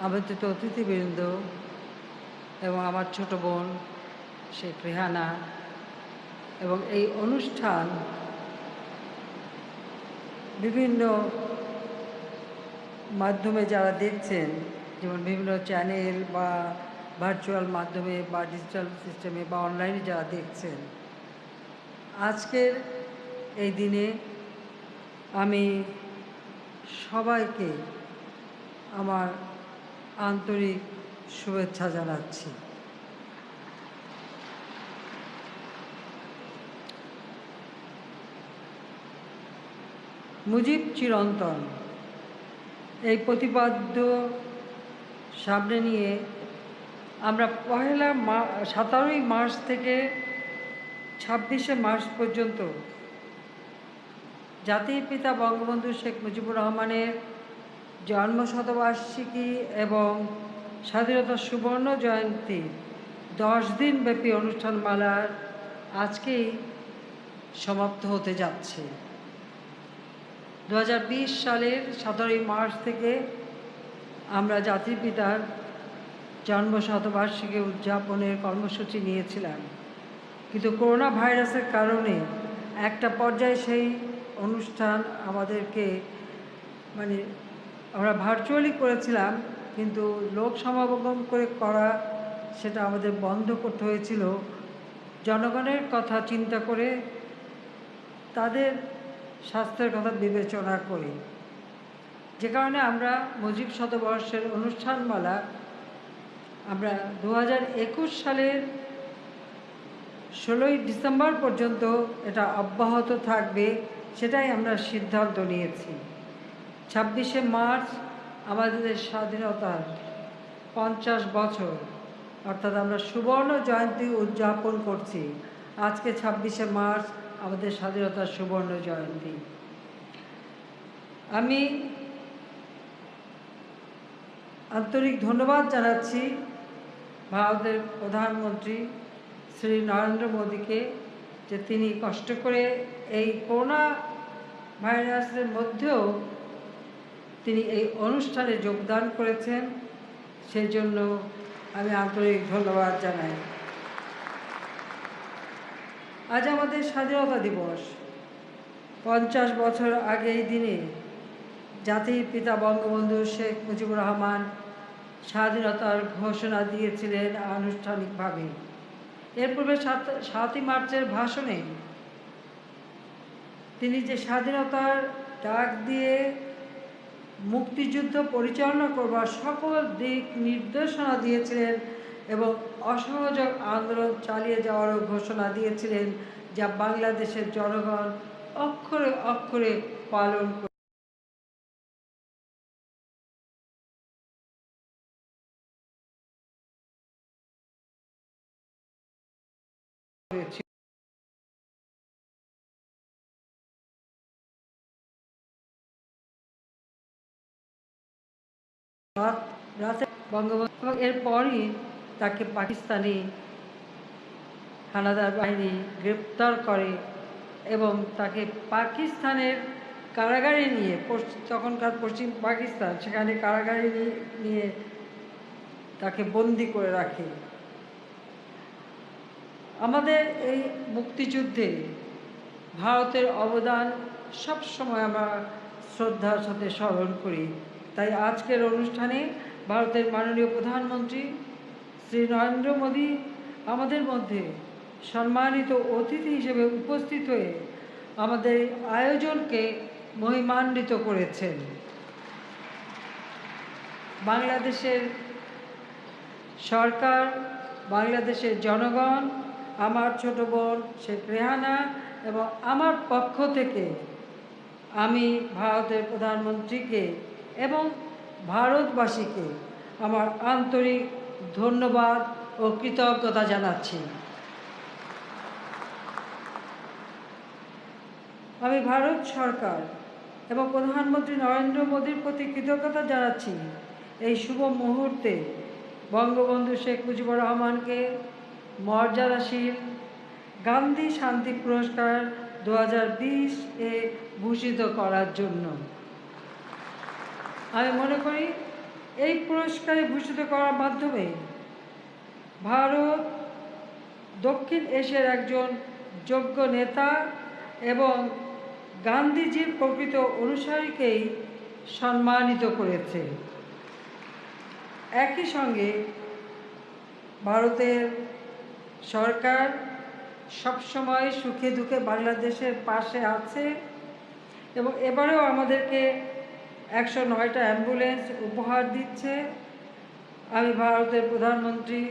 Speaker 6: আমন্ত্রিত অতিথিবৃন্দ এবং আমার ছোট বোন শেখ রেহানা, এবং এই অনুষ্ঠান বিভিন্ন মাধ্যমে যারা দেখছেন, যেমন বিভিন্ন চ্যানেল বা ভার্চুয়াল মাধ্যমে বা ডিজিটাল সিস্টেমে বা অনলাইনে যারা দেখছেন, আজকের এই দিনে আমি সবাইকে আমার আন্তরিক শুভেচ্ছা জানাচ্ছি। মুজিব চিরন্তন এই প্রতিপাদ্য সামনে নিয়ে আমরা 17ই মার্চ থেকে 26শে মার্চ পর্যন্ত জাতির পিতা বঙ্গবন্ধু শেখ মুজিবুর রহমানের জন্মশতবার্ষিকী এবং স্বাধীনতা সুবর্ণ জয়ন্তী 10 দিনব্যাপী অনুষ্ঠানমালার আজকেই সমাপ্ত হতে যাচ্ছে। 2020 সালের 17ই মার্চ থেকে আমরা জাতির পিতার জন্মশতবার্ষিকী উদযাপনের কর্মসূচি নিয়েছিলাম, কিন্তু করোনা ভাইরাসের কারণে একটা পর্যায়ে সেই অনুষ্ঠান আমাদেরকে আমরা ভার্চুয়ালি করেছিলাম, কিন্তু লোক সমাগম করা সেটা আমাদের বন্ধ করতে হয়েছিল জনগণের কথা চিন্তা করে, তাদের স্বাস্থ্যের কথা বিবেচনা করে। যে কারণে আমরা মুজিব শতবর্ষের অনুষ্ঠানমালা আমরা 2021 সালের 16ই ডিসেম্বর পর্যন্ত এটা অব্যাহত থাকবে, সেটাই আমরা সিদ্ধান্ত নিয়েছি। 26শে মার্চ আমাদের স্বাধীনতার 50 বছর, অর্থাৎ আমরা সুবর্ণ জয়ন্তী উদযাপন করছি। আজকে 26শে মার্চ আমাদের স্বাধীনতার সুবর্ণ জয়ন্তী। আমি আন্তরিক ধন্যবাদ জানাচ্ছি ভারতের প্রধানমন্ত্রী শ্রী নরেন্দ্র মোদীকে, যে তিনি কষ্ট করে এই করোনা ভাইরাসের মধ্যেও তিনি এই অনুষ্ঠানে যোগদান করেছেন, সেই জন্য আমি আন্তরিক ধন্যবাদ জানাই। আজ আমাদের স্বাধীনতা দিবস। 50 বছর আগে এই দিনে জাতির পিতা বঙ্গবন্ধু শেখ মুজিবুর রহমান স্বাধীনতার ঘোষণা দিয়েছিলেন আনুষ্ঠানিকভাবে। এর পূর্বে 7ই মার্চের ভাষণে তিনি যে স্বাধীনতার ডাক দিয়ে মুক্তিযুদ্ধ পরিচালনা করবার সকল দিক নির্দেশনা দিয়েছিলেন এবং অসহযোগ আন্দোলন চালিয়ে যাওয়ারও ঘোষণা দিয়েছিলেন, যা বাংলাদেশের জনগণ অক্ষরে অক্ষরে পালন করেছে। রাতে বঙ্গবন্ধু এরপরই তাকে পাকিস্তানি হানাদার বাহিনী গ্রেপ্তার করে এবং তাকে পাকিস্তানের কারাগারে নিয়ে, তখনকার পশ্চিম পাকিস্তান, সেখানে কারাগারে নিয়ে তাকে বন্দি করে রাখে। আমাদের এই মুক্তিযুদ্ধে ভারতের অবদান সবসময় আমরা শ্রদ্ধার সাথে স্মরণ করি। তাই আজকের অনুষ্ঠানে ভারতের মাননীয় প্রধানমন্ত্রী শ্রী নরেন্দ্র মোদী আমাদের মধ্যে সম্মানিত অতিথি হিসেবে উপস্থিত হয়ে আমাদের আয়োজনকে মহিমান্বিত করেছেন। বাংলাদেশের সরকার, বাংলাদেশের জনগণ, আমার ছোট বোন শেখ রেহানা এবং আমার পক্ষ থেকে আমি ভারতের প্রধানমন্ত্রীকে এবং ভারতবাসীকে আমার আন্তরিক ধন্যবাদ ও কৃতজ্ঞতা জানাচ্ছি। আমি ভারত সরকার এবং প্রধানমন্ত্রী নরেন্দ্র মোদীর প্রতি কৃতজ্ঞতা জানাচ্ছি এই শুভ মুহূর্তে বঙ্গবন্ধু শেখ মুজিবুর রহমানকে মর্যাদাশীল গান্ধী শান্তি পুরস্কার 2020 এ ভূষিত করার জন্য। আমি মনে করি এই পুরস্কারে ভূষিত করার মাধ্যমে ভারত দক্ষিণ এশিয়ার একজন যোগ্য নেতা এবং গান্ধীজির প্রকৃত অনুসারীকেই সম্মানিত করেছে। একই সঙ্গে ভারতের সরকার সবসময় সুখে দুঃখে বাংলাদেশের পাশে আছে এবং এবারেও আমাদেরকে 109টা অ্যাম্বুলেন্স উপহার দিচ্ছে। আমি ভারতের প্রধানমন্ত্রী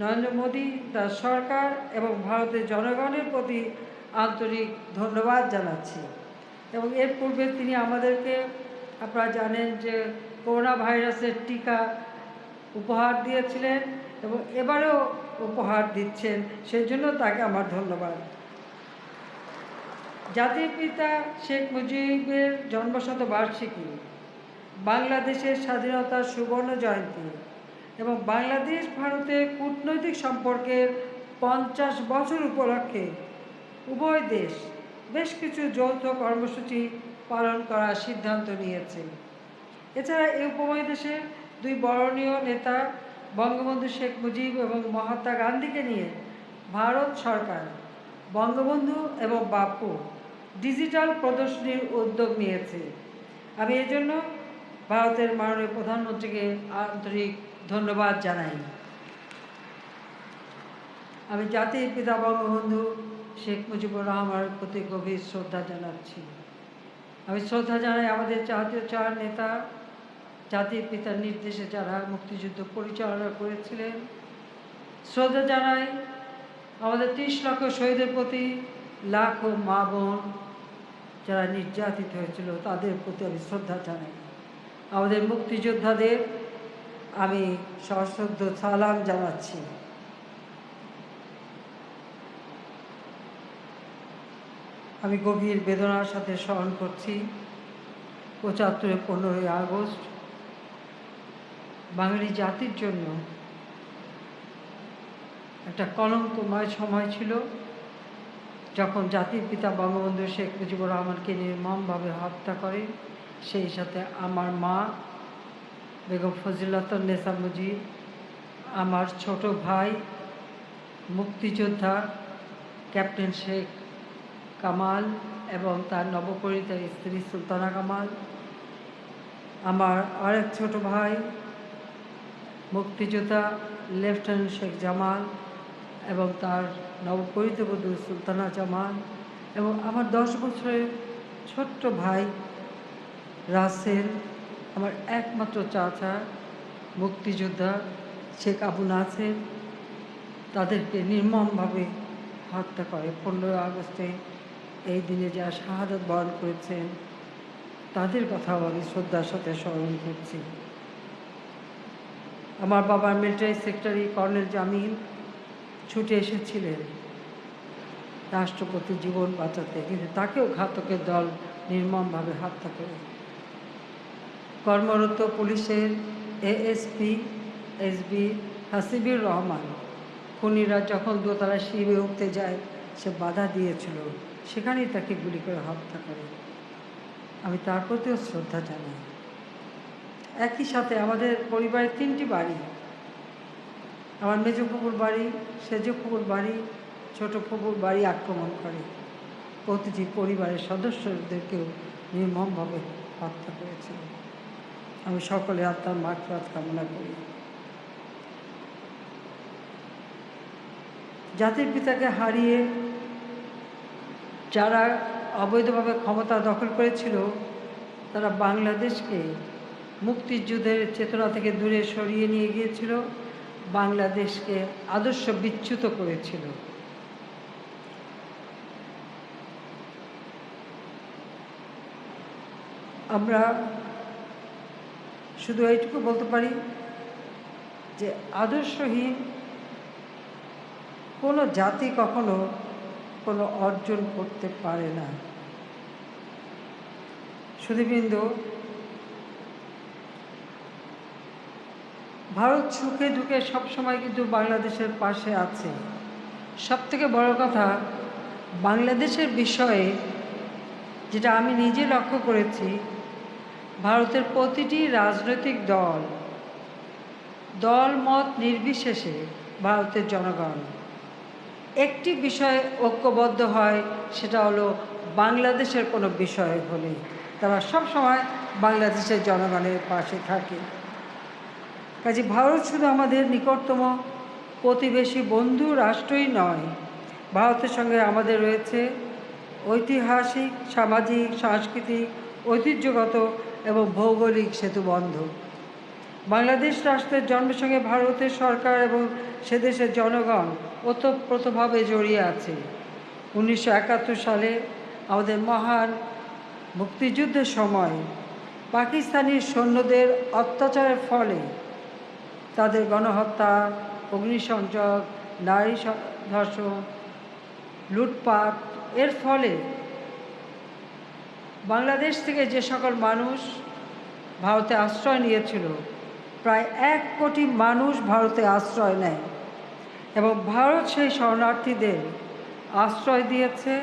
Speaker 6: নরেন্দ্র মোদী, তার সরকার এবং ভারতের জনগণের প্রতি আন্তরিক ধন্যবাদ জানাচ্ছি এবং এর পূর্বে তিনি আমাদেরকে, আপনারা জানেন যে করোনা ভাইরাসের টিকা উপহার দিয়েছিলেন এবং এবারেও উপহার দিচ্ছেন, সেজন্য তাকে আমার ধন্যবাদ। জাতির পিতা শেখ মুজিবের জন্মশতবার্ষিকী, বাংলাদেশের স্বাধীনতার সুবর্ণ জয়ন্তী এবং বাংলাদেশ ভারতের কূটনৈতিক সম্পর্কের 50 বছর উপলক্ষে উভয় দেশ বেশ কিছু যৌথ কর্মসূচি পালন করার সিদ্ধান্ত নিয়েছে। এছাড়া এই উপমহাদেশের দুই বরণীয় নেতা বঙ্গবন্ধু শেখ মুজিব এবং মহাত্মা গান্ধীকে নিয়ে ভারত সরকার বঙ্গবন্ধু এবং বাপু ডিজিটাল প্রদর্শনীর উদ্যোগ নিয়েছে। আমি এজন্য ভারতের মাননীয় প্রধানমন্ত্রীকে আন্তরিক ধন্যবাদ জানাই। আমি জাতির পিতা বঙ্গবন্ধু শেখ মুজিবুর রহমানের প্রতি গভীর শ্রদ্ধা জানাচ্ছি। আমি শ্রদ্ধা জানাই আমাদের জাতীয় চার নেতা, জাতির পিতার নির্দেশে যারা মুক্তিযুদ্ধ পরিচালনা করেছিলেন। শ্রদ্ধা জানাই আমাদের 30 লক্ষ শহীদের প্রতি, লাখো মা বোন যারা নির্যাতিত হয়েছিল তাদের প্রতি আমি শ্রদ্ধা জানাই। আমাদের মুক্তিযোদ্ধাদের আমি সশ্রদ্ধ সালাম জানাচ্ছি। আমি গভীর বেদনার সাথে স্মরণ করছি 75-এর 15ই আগস্ট বাঙালি জাতির জন্য একটা কলঙ্কময় সময় ছিল, যখন জাতির পিতা বঙ্গবন্ধু শেখ মুজিবুর রহমানকে নির্মমভাবে হত্যা করে। সেই সাথে আমার মা বেগম ফজিলাতুন্নেসা মুজিব, আমার ছোট ভাই মুক্তিযোদ্ধা ক্যাপ্টেন শেখ কামাল এবং তার নবপরিণীতা স্ত্রী সুলতানা কামাল, আমার আরেক ছোট ভাই মুক্তিযোদ্ধা লেফটেন্যান্ট শেখ জামাল এবং তার নবপরিণীত বধূ সুলতানা জামাল, এবং আমার 10 বছরের ছোট্ট ভাই রাসেল, আমার একমাত্র চাচা মুক্তিযোদ্ধা শেখ আবু নাসের, তাদেরকে নির্মমভাবে হত্যা করে 15 আগস্টে। এই দিনে যারা শাহাদাত বরণ করেছেন তাদের কথাও আমি শ্রদ্ধার সাথে স্মরণ করছি। আমার বাবার মিলিটারি সেক্রেটারি কর্নেল জামিল ছুটে এসেছিলেন রাষ্ট্রপতি জীবন বাঁচাতে, কিন্তু তাকেও ঘাতকের দল নির্মমভাবে হত্যা করে। কর্মরত পুলিশের এএসপি এসবি হাসিবুর রহমান, খুনিরা যখন দোতলা সিঁড়ি উঠতে যায় সে বাধা দিয়েছিল, সেখানেই তাকে গুলি করে হত্যা করে। আমি তার প্রতিও শ্রদ্ধা জানাই। একই সাথে আমাদের পরিবারের 3টি বাড়ি, আমার মেজ ফুপুর বাড়ি, সেজ ফুপুর বাড়ি, ছোট ফুপুর বাড়ি আক্রমণ করে। প্রতিটি পরিবারের সদস্যদেরকেও নির্মমভাবে হত্যা করেছিল। আমি সকলে আত্মার মাগফিরাত কামনা করি। জাতির পিতাকে হারিয়ে যারা অবৈধভাবে ক্ষমতা দখল করেছিল তারা বাংলাদেশকে মুক্তিযুদ্ধের চেতনা থেকে দূরে সরিয়ে নিয়ে গিয়েছিল, বাংলাদেশকে আদর্শ বিচ্যুত করেছিল। আমরা শুধু এইটুকু বলতে পারি যে আদর্শহীন কোনো জাতি কখনো কোনো অর্জন করতে পারে না। সুধীবৃন্দ, ভারত সুখে দুঃখে সবসময় কিন্তু বাংলাদেশের পাশে আছে। সবথেকে বড় কথা, বাংলাদেশের বিষয়ে যেটা আমি নিজে লক্ষ্য করেছি, ভারতের প্রতিটি রাজনৈতিক দল মত নির্বিশেষে ভারতের জনগণ একটি বিষয়ে ঐক্যবদ্ধ হয়, সেটা হলো বাংলাদেশের কোনো বিষয় হলে তারা সবসময় বাংলাদেশের জনগণের পাশে থাকে। কাজে ভারত শুধু আমাদের নিকটতম প্রতিবেশী বন্ধু রাষ্ট্রই নয়, ভারতের সঙ্গে আমাদের রয়েছে ঐতিহাসিক, সামাজিক, সাংস্কৃতিক, ঐতিহ্যগত এবং ভৌগোলিক সেতুবন্ধন। বাংলাদেশ রাষ্ট্রের জন্মের সঙ্গে ভারতের সরকার এবং সে দেশের জনগণ ওতপ্রোতভাবে জড়িয়ে আছে। 1971 সালে আমাদের মহান মুক্তিযুদ্ধের সময় পাকিস্তানি সৈন্যদের অত্যাচারের ফলে তাদের গণহত্যা, অগ্নিসংযোগ, নারী ধর্ষণ, লুটপাট এর ফলে বাংলাদেশ থেকে যে সকল মানুষ ভারতে আশ্রয় নিয়েছিল, প্রায় 1 কোটি মানুষ ভারতে আশ্রয় নেয় এবং ভারত সেই শরণার্থীদের আশ্রয় দিয়েছে,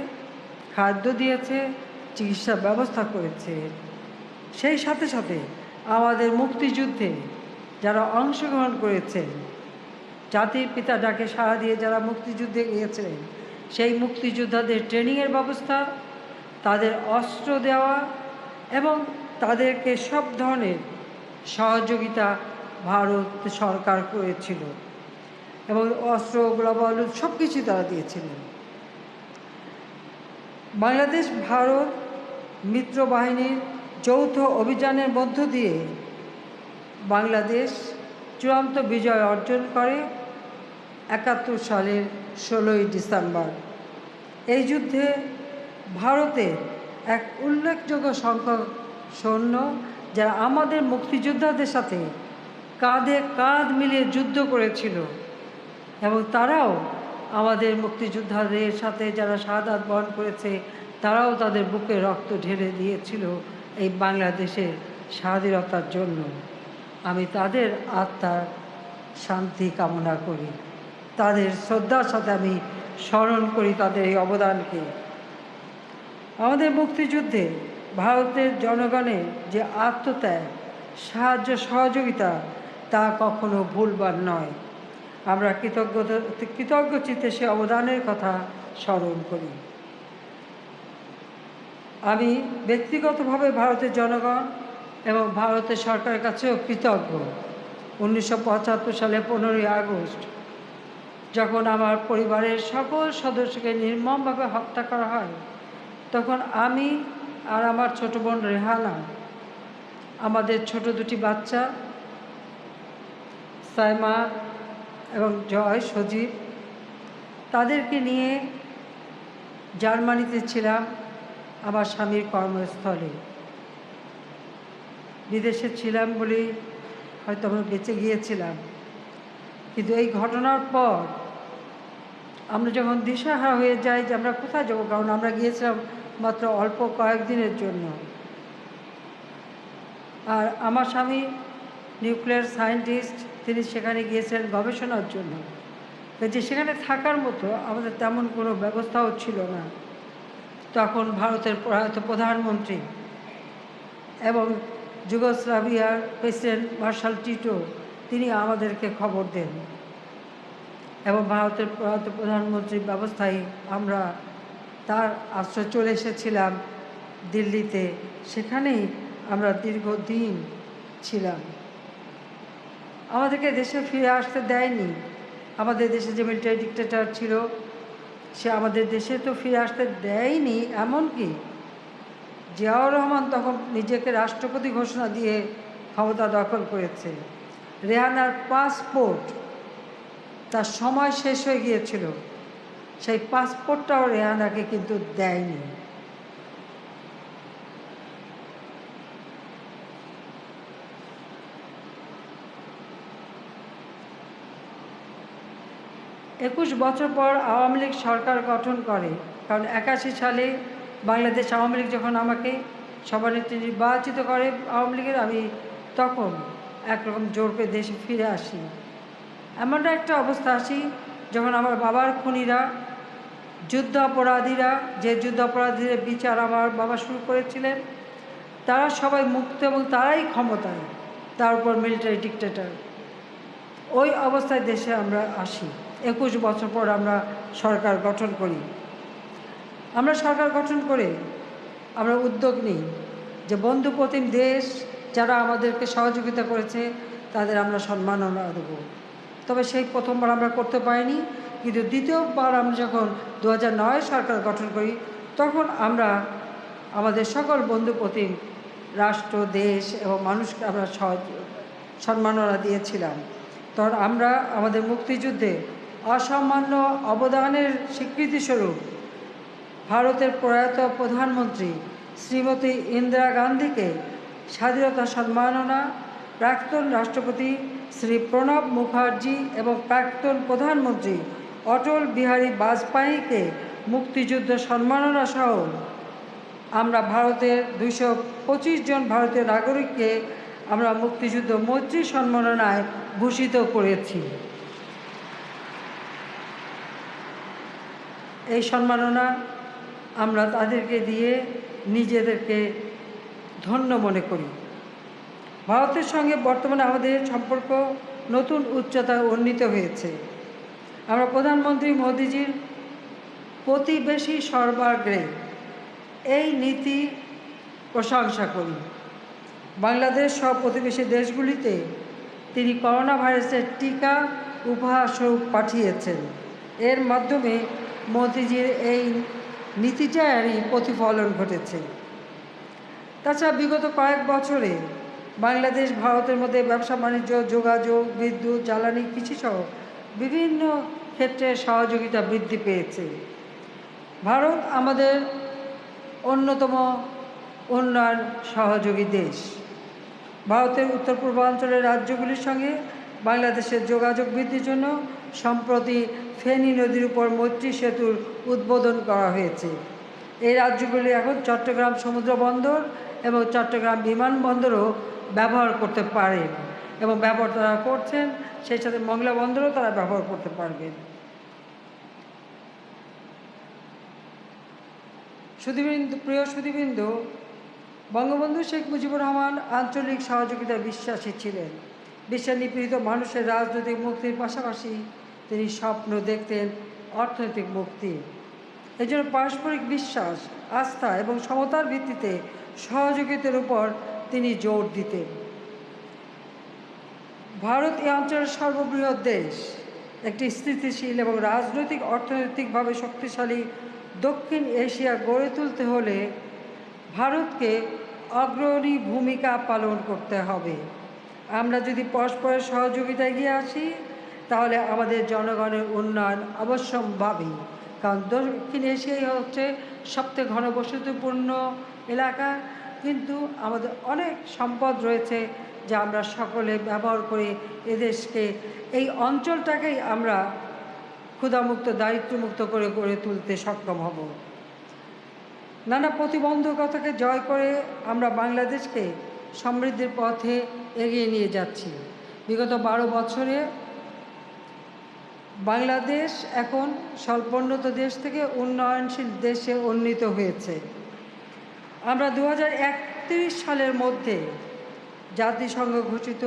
Speaker 6: খাদ্য দিয়েছে, চিকিৎসা ব্যবস্থা করেছে। সেই সাথে সাথে আমাদের মুক্তিযুদ্ধে যারা অংশগ্রহণ করেছেন, জাতির পিতা ডাকে সাড়া দিয়ে যারা মুক্তিযুদ্ধে গিয়েছিলেন, সেই মুক্তিযোদ্ধাদের ট্রেনিংয়ের ব্যবস্থা, তাদের অস্ত্র দেওয়া এবং তাদেরকে সব ধরনের সহযোগিতা ভারত সরকার করেছিল এবং অস্ত্র, গোলাবারুদ সব কিছুই তারা দিয়েছিলেন। বাংলাদেশ ভারত মিত্র বাহিনীর যৌথ অভিযানের মধ্য দিয়ে বাংলাদেশ চূড়ান্ত বিজয় অর্জন করে 71 সালের 16ই ডিসেম্বর। এই যুদ্ধে ভারতের এক উল্লেখযোগ্য সংখ্যক সৈন্য যারা আমাদের মুক্তিযোদ্ধাদের সাথে কাঁধে কাঁধ মিলিয়ে যুদ্ধ করেছিল এবং তারাও আমাদের মুক্তিযোদ্ধাদের সাথে যারা শাহাদাত বরণ করেছে, তারাও তাদের বুকে রক্ত ঢেলে দিয়েছিল এই বাংলাদেশের স্বাধীনতার জন্য। আমি তাদের আত্মার শান্তি কামনা করি, তাদের শ্রদ্ধার সাথে আমি স্মরণ করি তাদের এই অবদানকে। আমাদের মুক্তিযুদ্ধে ভারতের জনগণের যে আত্মত্যাগ, সাহায্য, সহযোগিতা তা কখনো ভুলবার নয়। আমরা কৃতজ্ঞ চিত্তে সে অবদানের কথা স্মরণ করি। আমি ব্যক্তিগতভাবে ভারতের জনগণ এবং ভারতের সরকারের কাছেও কৃতজ্ঞ। 1975 সালে 15ই আগস্ট যখন আমার পরিবারের সকল সদস্যকে নির্মমভাবে হত্যা করা হয়, তখন আমি আর আমার ছোট বোন রেহানা, আমাদের ছোট 2টি বাচ্চা সাইমা এবং জয়, সজীব, তাদেরকে নিয়ে জার্মানিতে ছিলাম আমার স্বামীর কর্মস্থলে। বিদেশে ছিলাম বলেই হয়তো আমরা বেঁচে গিয়েছিলাম, কিন্তু এই ঘটনার পর আমরা যখন দিশাহারা হয়ে যাই যে আমরা কোথায় যাবো, কারণ আমরা গিয়েছিলাম মাত্র অল্প কয়েকদিনের জন্য। আর আমার স্বামী নিউক্লিয়ার সায়েন্টিস্ট, তিনি সেখানে গিয়েছিলেন গবেষণার জন্য, যে সেখানে থাকার মতো আমাদের তেমন কোনো ব্যবস্থাও ছিল না। তখন ভারতের প্রয়াত প্রধানমন্ত্রী এবং যুগোস্লাভিয়ার প্রেসিডেন্ট মার্শাল টিটো তিনি আমাদেরকে খবর দেন এবং ভারতের প্রয়াত প্রধানমন্ত্রীর ব্যবস্থায় আমরা তার আশ্রয় চলে এসেছিলাম দিল্লিতে। সেখানেই আমরা দীর্ঘদিন ছিলাম। আমাদেরকে দেশে ফিরে আসতে দেয়নি। আমাদের দেশে যে মিলিটারি ডিক্টেটর ছিল, সে আমাদের দেশে তো ফিরে আসতে দেয়নি। এমনকি জিয়াউর রহমান তখন নিজেকে রাষ্ট্রপতি ঘোষণা দিয়ে ক্ষমতা দখল করেছে। রেহানার পাসপোর্ট তার সময় শেষ হয়ে গিয়েছিল, সেই পাসপোর্টটাও রেহানাকে কিন্তু দেয়নি। একুশ বছর পর আওয়ামী লীগ সরকার গঠন করে, কারণ 81 সালে বাংলাদেশ আওয়ামী লীগ যখন আমাকে সভানেত্রী নির্বাচিত করে আওয়ামী লীগের, আমি তখন একরকম জোর করে দেশে ফিরে আসি। এমন একটা অবস্থা আসি যখন আমার বাবার খুনিরা, যুদ্ধ অপরাধীরা, যে যুদ্ধ অপরাধীদের বিচার আমার বাবা শুরু করেছিলেন, তারা সবাই মুক্ত এবং তারাই ক্ষমতায়, তার উপর মিলিটারি ডিক্টেটর। ওই অবস্থায় দেশে আমরা আসি। 21 বছর পর আমরা সরকার গঠন করি। আমরা সরকার গঠন করে আমরা উদ্যোগ নিই যে বন্ধুপ্রতিম দেশ যারা আমাদেরকে সহযোগিতা করেছে তাদের আমরা সম্মাননা দেব। তবে সেই প্রথমবার আমরা করতে পারিনি, কিন্তু দ্বিতীয়বার আমরা যখন 2009 সরকার গঠন করি, তখন আমরা আমাদের সকল বন্ধুপ্রতিম রাষ্ট্র, দেশ এবং মানুষকে আমরা সম্মাননা দিয়েছিলাম। তখন আমরা আমাদের মুক্তিযুদ্ধে অসামান্য অবদানের স্বীকৃতিস্বরূপ ভারতের প্রয়াত প্রধানমন্ত্রী শ্রীমতী ইন্দিরা গান্ধীকে স্বাধীনতা সম্মাননা, প্রাক্তন রাষ্ট্রপতি শ্রী প্রণব মুখার্জি এবং প্রাক্তন প্রধানমন্ত্রী অটল বিহারী বাজপেয়ীকে মুক্তিযুদ্ধ সম্মাননা সহ আমরা ভারতের 225 জন ভারতীয় নাগরিককে আমরা মুক্তিযুদ্ধ মৈত্রী সম্মাননায় ভূষিত করেছি। এই সম্মাননা আমরা তাদেরকে দিয়ে নিজেদেরকে ধন্য মনে করি। ভারতের সঙ্গে বর্তমানে আমাদের সম্পর্ক নতুন উচ্চতায় উন্নীত হয়েছে। আমরা প্রধানমন্ত্রী মোদিজির প্রতিবেশী সর্বাগ্রে এই নীতি প্রশংসা করি। বাংলাদেশ সহ প্রতিবেশী দেশগুলিতে তিনি করোনা ভাইরাসের টিকা উপহারস্বরূপ পাঠিয়েছেন। এর মাধ্যমে মোদিজির এই নীতিটারই প্রতিফলন ঘটেছে। তাছাড়া বিগত কয়েক বছরে বাংলাদেশ ভারতের মধ্যে ব্যবসা বাণিজ্য, যোগাযোগ, বিদ্যুৎ, জ্বালানি, কৃষিসহ বিভিন্ন ক্ষেত্রে সহযোগিতা বৃদ্ধি পেয়েছে। ভারত আমাদের অন্যতম উন্নয়ন সহযোগী দেশ। ভারতের উত্তর পূর্বাঞ্চলের রাজ্যগুলির সঙ্গে বাংলাদেশের যোগাযোগ বৃদ্ধির জন্য সম্প্রতি ফেনী নদীর উপর মৈত্রী সেতুর উদ্বোধন করা হয়েছে। এই রাজ্যগুলি এখন চট্টগ্রাম সমুদ্র বন্দর এবং চট্টগ্রাম বিমানবন্দরও ব্যবহার করতে পারেন এবং ব্যবহার তারা করছেন, সেই সাথে মংলা বন্দরও তারা ব্যবহার করতে পারবেন। প্রিয় সুধীবৃন্দ, বঙ্গবন্ধু শেখ মুজিবুর রহমান আঞ্চলিক সহযোগিতায় বিশ্বাসী ছিলেন। বিশ্বে নিপীড়িত মানুষের রাজনৈতিক মুক্তির পাশাপাশি তিনি স্বপ্ন দেখতেন অর্থনৈতিক মুক্তি। এই জন্য পারস্পরিক বিশ্বাস, আস্থা এবং সমতার ভিত্তিতে সহযোগিতার উপর তিনি জোর দিতেন। ভারত এই অঞ্চলের সর্ববৃহৎ দেশ। একটি স্থিতিশীল এবং রাজনৈতিক অর্থনৈতিকভাবে শক্তিশালী দক্ষিণ এশিয়া গড়ে তুলতে হলে ভারতকে অগ্রণী ভূমিকা পালন করতে হবে। আমরা যদি পরস্পরের সহযোগিতায় এগিয়ে আসি তাহলে আমাদের জনগণের উন্নয়ন অবশ্যম্ভাবী। কারণ দক্ষিণ এশিয়াই হচ্ছে সবথেকে ঘনবসতিপূর্ণ এলাকা, কিন্তু আমাদের অনেক সম্পদ রয়েছে যা আমরা সকলে ব্যবহার করে এদেশকে, এই অঞ্চলটাকেই আমরা ক্ষুধামুক্ত, দারিদ্র্যমুক্ত করে গড়ে তুলতে সক্ষম হব। নানা প্রতিবন্ধকতাকে জয় করে আমরা বাংলাদেশকে সমৃদ্ধির পথে এগিয়ে নিয়ে যাচ্ছি। বিগত 12 বছরে বাংলাদেশ এখন স্বল্পোন্নত দেশ থেকে উন্নয়নশীল দেশে উন্নীত হয়েছে। আমরা 2031 সালের মধ্যে জাতিসংঘ ঘোষিত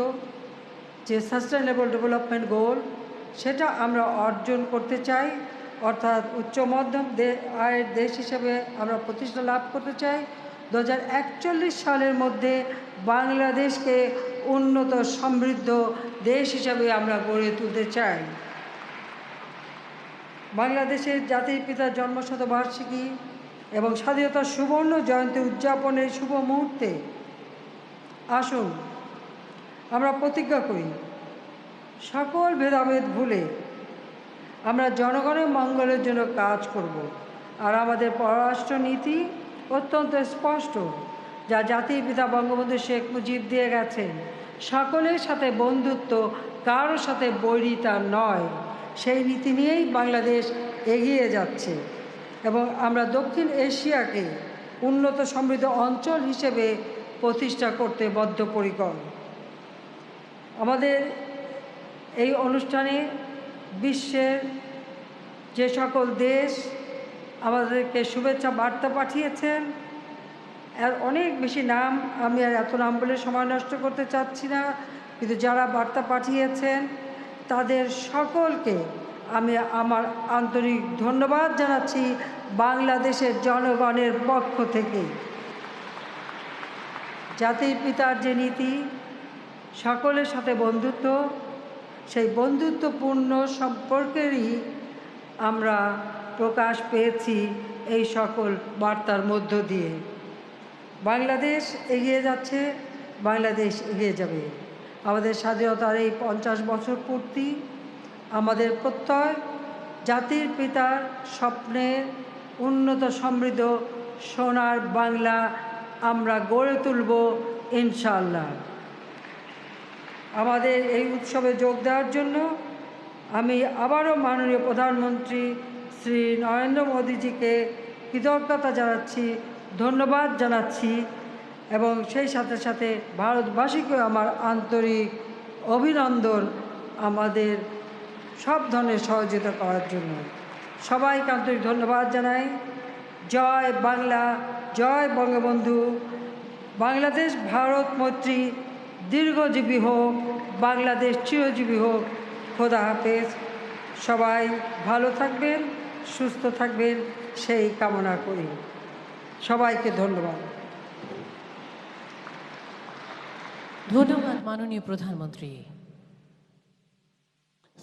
Speaker 6: যে সাস্টেনেবল ডেভেলপমেন্ট গোল, সেটা আমরা অর্জন করতে চাই। অর্থাৎ উচ্চ মধ্যম আয়ের দেশ হিসেবে আমরা প্রতিষ্ঠা লাভ করতে চাই। 2041 সালের মধ্যে বাংলাদেশকে উন্নত সমৃদ্ধ দেশ হিসাবে আমরা গড়ে তুলতে চাই। বাংলাদেশের জাতির পিতার জন্মশতবার্ষিকী এবং স্বাধীনতার সুবর্ণ জয়ন্তী উদযাপনের শুভ মুহূর্তে আসুন আমরা প্রতিজ্ঞা করি, সকল ভেদাভেদ ভুলে আমরা জনগণের মঙ্গলের জন্য কাজ করব। আর আমাদের পররাষ্ট্র নীতি অত্যন্ত স্পষ্ট, যা জাতির পিতা বঙ্গবন্ধু শেখ মুজিব দিয়ে গেছেন। সকলের সাথে বন্ধুত্ব, কারোর সাথে বৈরিতা নয়, সেই নীতি নিয়েই বাংলাদেশ এগিয়ে যাচ্ছে এবং আমরা দক্ষিণ এশিয়াকে উন্নত সমৃদ্ধ অঞ্চল হিসেবে প্রতিষ্ঠা করতে বদ্ধপরিকর। আমাদের এই অনুষ্ঠানে বিশ্বের যে সকল দেশ আমাদেরকে শুভেচ্ছা বার্তা পাঠিয়েছেন, এর অনেক বেশি নাম, আমি আর এত নাম বলে সময় নষ্ট করতে চাচ্ছি না, কিন্তু যারা বার্তা পাঠিয়েছেন তাদের সকলকে আমি আমার আন্তরিক ধন্যবাদ জানাচ্ছি বাংলাদেশের জনগণের পক্ষ থেকে। জাতির পিতার যে নীতি, সকলের সাথে বন্ধুত্ব, সেই বন্ধুত্বপূর্ণ সম্পর্কেরই আমরা প্রকাশ পেয়েছি এই সকল বার্তার মধ্য দিয়ে। বাংলাদেশ এগিয়ে যাচ্ছে, বাংলাদেশ এগিয়ে যাবে। আমাদের স্বাধীনতার এই 50 বছর পূর্তি, আমাদের প্রত্যয় জাতির পিতার স্বপ্নের উন্নত সমৃদ্ধ সোনার বাংলা আমরা গড়ে তুলব ইনশাআল্লাহ। আমাদের এই উৎসবে যোগ দেওয়ার জন্য আমি আবারও মাননীয় প্রধানমন্ত্রী শ্রী নরেন্দ্র মোদীজিকে কৃতজ্ঞতা জানাচ্ছি, ধন্যবাদ জানাচ্ছি এবং সেই সাথে সাথে ভারতবাসীকে আমার আন্তরিক অভিনন্দন আমাদের সব ধরনের সহযোগিতা করার জন্য। সবাইকে আন্তরিক ধন্যবাদ জানাই। জয় বাংলা, জয় বঙ্গবন্ধু। বাংলাদেশ ভারত মৈত্রী দীর্ঘজীবী হোক, বাংলাদেশ চিরজীবী হোক। খোদা হাফেজ। সবাই ভালো থাকবেন, সুস্থ থাকবেন সেই কামনা করি। সবাইকে ধন্যবাদ।
Speaker 1: ধন্যবাদ মাননীয় প্রধানমন্ত্রী।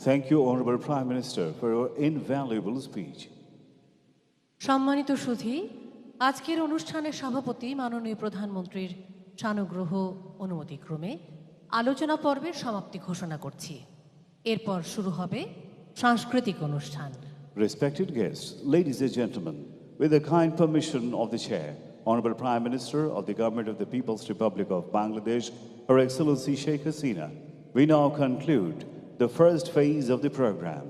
Speaker 2: Thank you, Honorable Prime Minister, for your invaluable speech.
Speaker 1: সম্মানিত সুধী, আজকের অনুষ্ঠানের সভাপতি মাননীয় প্রধানমন্ত্রীর সানুগ্রহ অনুমতিক্রমে আলোচনা পর্বের সমাপ্তি ঘোষণা করছি। এরপর শুরু হবে সাংস্কৃতিক অনুষ্ঠান।
Speaker 2: Respected guests, ladies and gentlemen, with the kind permission of the Chair, Honorable Prime Minister of the Government of the People's Republic of Bangladesh, Her Excellency Sheikh Hasina, we now conclude the first phase of the program.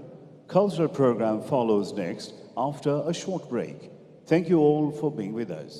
Speaker 2: Cultural program follows next after a short break. Thank you all for being with us.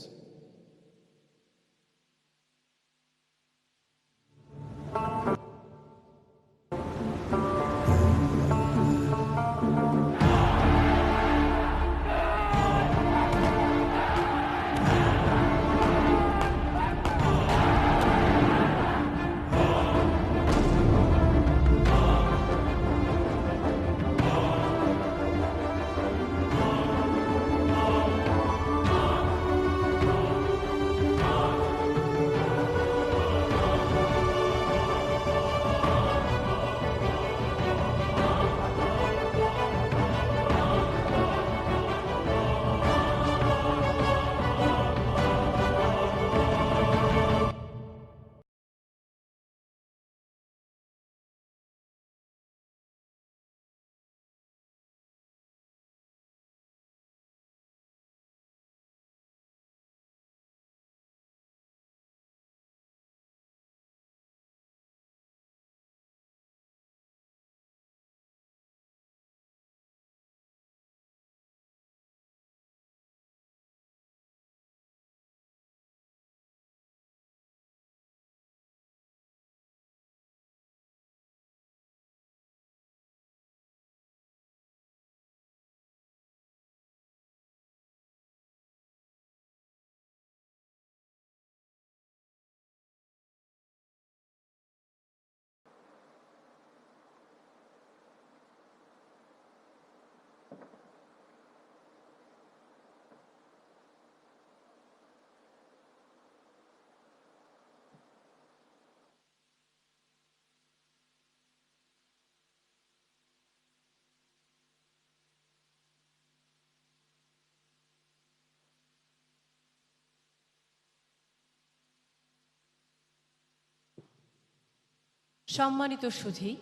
Speaker 1: সম্মানিত সুধী,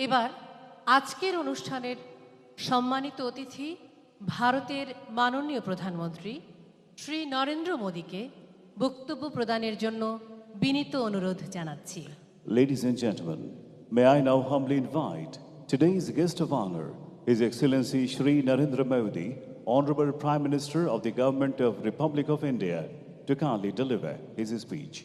Speaker 1: এবার আজকের অনুষ্ঠানের সম্মানিত অতিথি ভারতের মাননীয় প্রধানমন্ত্রী শ্রী নরেন্দ্র মোদীকে বক্তব্য প্রদানের জন্য বিনীত অনুরোধ জানাচ্ছি।
Speaker 2: Ladies and gentlemen, may I now humbly invite today's guest of honor, His Excellency Shri Narendra Modi, Honorable Prime Minister of the Government of Republic of India, to kindly deliver his speech.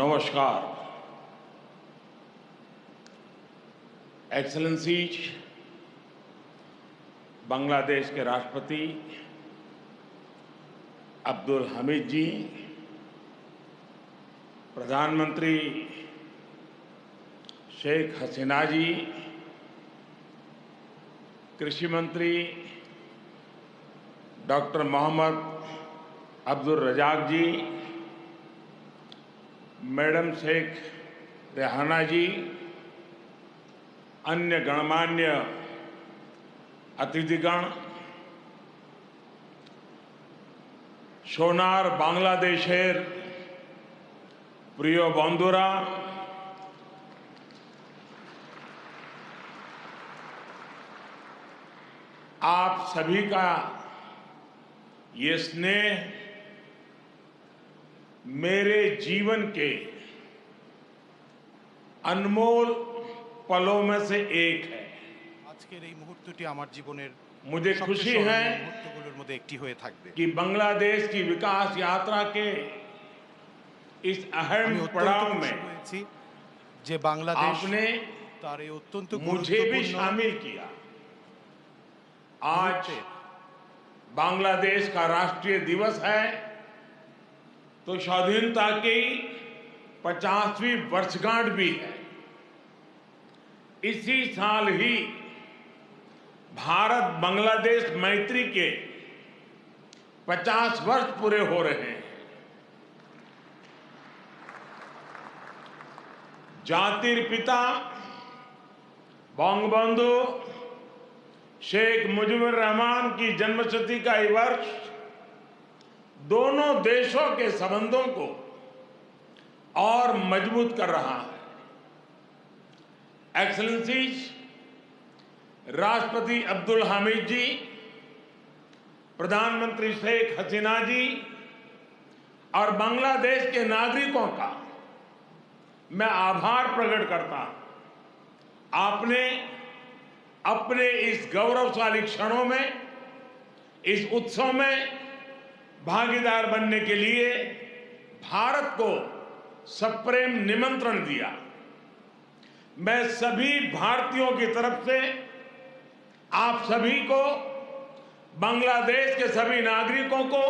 Speaker 3: नमस्कार। Excellencies, Bangladesh के राष्ट्रपति अब्दुल हमीद जी, प्रधानमंत्री शेख हसीना जी, कृषि मंत्री doctor Mohammad Abdul Razzaq जी, madam Sheikh Rehana जी, अन्य गणमान्य अतिथिगण, सोनार बांग्लादेशेर प्रिय बंधुरा, आप सभी का ये स्नेह मेरे जीवन के अनमोल पलों में से एक है।
Speaker 4: আজকের এই মুহূর্তটি আমার জীবনের
Speaker 3: मुझे
Speaker 4: সবচেয়ে
Speaker 3: खुशी
Speaker 4: স্মরণীয়
Speaker 3: है
Speaker 4: মুহূর্তগুলোর মধ্যে একটি হয়ে থাকবে।
Speaker 3: कि बांग्लादेश की विकास यात्रा के इस अहम
Speaker 4: আমি অত্যন্ত
Speaker 3: पड़ाव
Speaker 4: খুশি
Speaker 3: में
Speaker 4: হয়েছি যে বাংলাদেশ
Speaker 3: आपने
Speaker 4: তার এই অত্যন্ত
Speaker 3: मुझे भी
Speaker 4: গুরুত্বপূর্ণ
Speaker 3: शामिल किया। आज
Speaker 4: मुहूर्ते
Speaker 3: बांग्लादेश का राष्ट्रीय दिवस है, तो स्वाधीनता की 50वीं वर्षगांठ भी है। इसी साल ही भारत बांग्लादेश मैत्री के 50 वर्ष पूरे हो रहे हैं। जातिर पिता बंगबंधु शेख मुजीबुर रहमान की जन्मशती का ये वर्ष दोनों देशों के संबंधों को और मजबूत कर रहा है। एक्सेलेंसीज, राष्ट्रपति अब्दुल हामिद जी, प्रधानमंत्री शेख हसीना जी और बांग्लादेश के नागरिकों का मैं आभार प्रकट करता हूं। आपने अपने इस गौरवशाली क्षणों में, इस उत्सव में भागीदार बनने के लिए भारत को सप्रेम निमंत्रण दिया। मैं सभी भारतीयों की तरफ से आप सभी को, बांग्लादेश के सभी नागरिकों को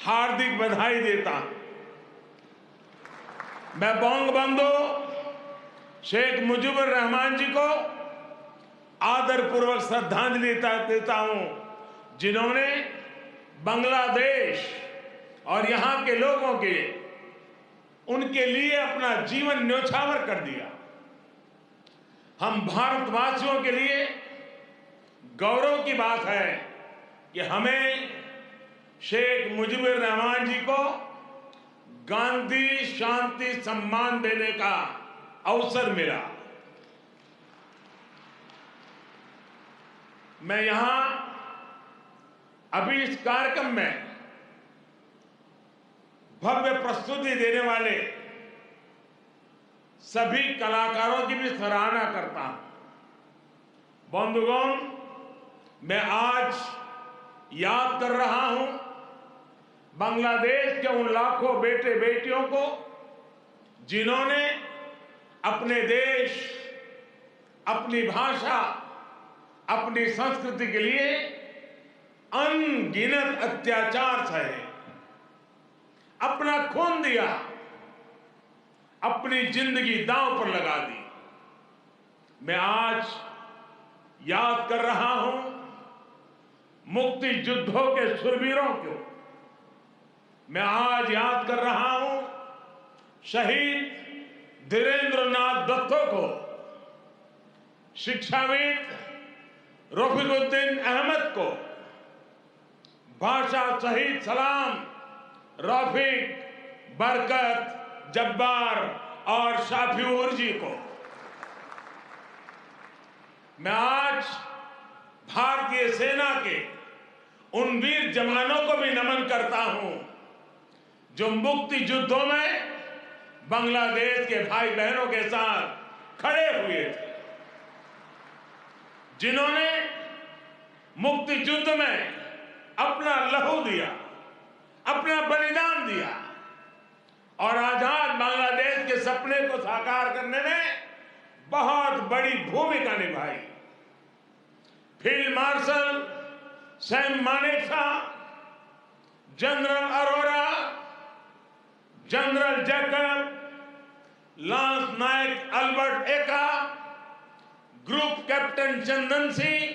Speaker 3: हार्दिक बधाई देता हूं। मैं बंगबंधु शेख मुजीबुर रहमान जी को आदरपूर्वक श्रद्धांजलि देता हूं, जिन्होंने बांग्लादेश और यहां के लोगों के उनके लिए अपना जीवन न्योछावर कर दिया। हम भारतवासियों के लिए गौरव की बात है कि हमें शेख मुजीबुर रहमान जी को गांधी शांति सम्मान देने का अवसर मिला। मैं यहां अभी इस कार्यक्रम में भव्य प्रस्तुति देने वाले सभी कलाकारों की भी सराहना करता हूं। बंधुगण, मैं आज याद कर रहा हूं बांग्लादेश के उन लाखों बेटे बेटियों को जिन्होंने अपने देश, अपनी भाषा, अपनी संस्कृति के लिए अनगिनत अत्याचार सहे, अपना खून दिया, अपनी जिंदगी दांव पर लगा दी। मैं आज याद कर रहा हूं मुक्ति युद्धों के शूरवीरों को। मैं आज याद कर रहा हूं शहीद धीरेंद्रनाथ दत्तो को, शिक्षाविद रफीकुद्दीन अहमद को, भाषा शहीद सलाम, रफीक, बरकत, जब्बार और शाफिऊर जी को। मैं आज भारतीय सेना के उन वीर जवानों को भी नमन करता हूं जो मुक्ति युद्धों में बांग्लादेश के भाई बहनों के साथ खड़े हुए थे, जिन्होंने मुक्ति युद्ध में अपना लहू दिया, अपना बलिदान दिया और आजाद बांग्लादेश के सपने को साकार करने में बहुत बड़ी भूमिका निभाई। Field marshal Sam Manekshaw, general Arora, general Jacob, lance Naik Albert Ekka, group captain Chandan Singh,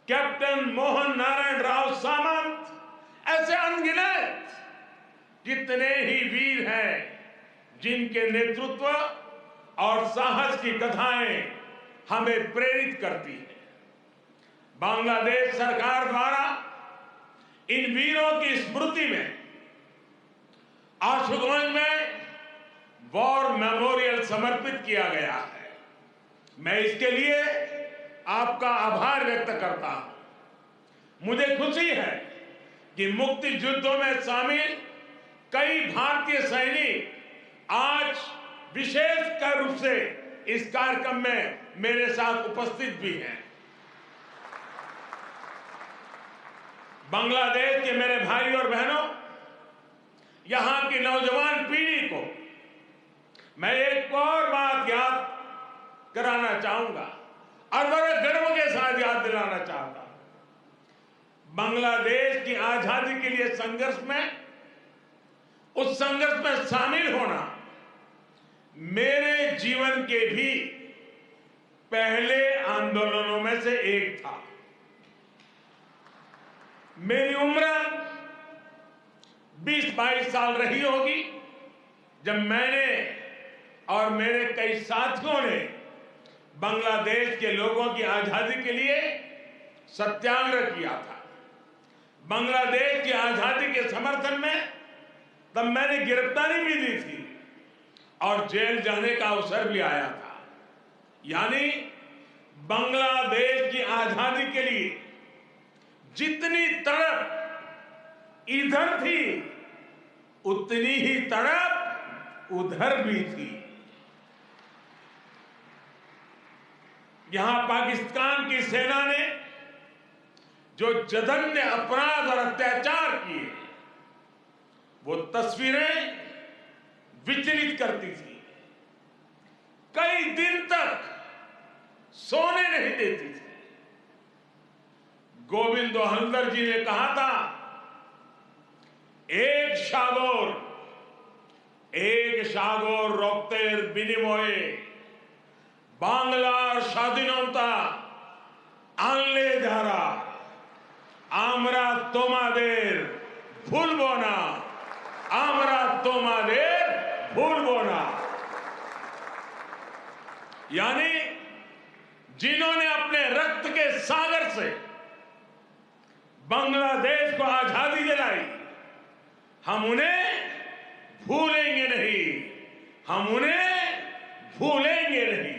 Speaker 3: captain Mohan Narayan Rao Samant, ऐसे अनगिनत कितने ही वीर हैं जिनके नेतृत्व और साहस की कथाएं हमें प्रेरित करती है। बांग्लादेश सरकार द्वारा इन वीरों की स्मृति में आशुगंज में वॉर मेमोरियल समर्पित किया गया है। मैं इसके लिए आपका आभार व्यक्त करता हूं। मुझे खुशी है कि मुक्ति युद्धों में शामिल कई भारतीय सैनिक आज विशेष रूप से इस कार्यक्रम में मेरे साथ उपस्थित भी हैं। बांग्लादेश के मेरे भाई और बहनों, यहां की नौजवान पीढ़ी को मैं एक और बात याद कराना चाहूंगा और बड़े गर्व के साथ याद दिलाना चाहता हूं। बांग्लादेश की आजादी के लिए संघर्ष में, उस संघर्ष में शामिल होना मेरे जीवन के भी पहले आंदोलनों में से एक था। मेरी उम्र 20-22 साल रही होगी जब मैंने और मेरे कई साथियों ने बांग्लादेश के लोगों की आजादी के लिए सत्याग्रह किया था। बांग्लादेश की आजादी के समर्थन में तब मैंने गिरफ्तारी भी दी थी और जेल जाने का अवसर भी आया था। यानी बांग्लादेश की आजादी के लिए जितनी तड़प इधर थी उतनी ही तड़प उधर भी थी। यहां पाकिस्तान की सेना ने जो जघन्य अपराध और अत्याचार किए, वो तस्वीरें विचलित करती थी। कई दिन तक सोने नहीं देती थी। गोविंद हल्दर जी ने कहा था, एक সাগর রক্তের বিনিময়ে বাংলার স্বাধীনতা আনলে যারা, আমরা তোমাদের ভুলবো না, আমরা তোমাদের ভুলবো না। यानी जिन्होंने अपने रक्त के सागर से बांग्लादेश को आजादी दिलाई, हम उन्हें भूलेंगे नहीं, हम उन्हें भूलेंगे नहीं।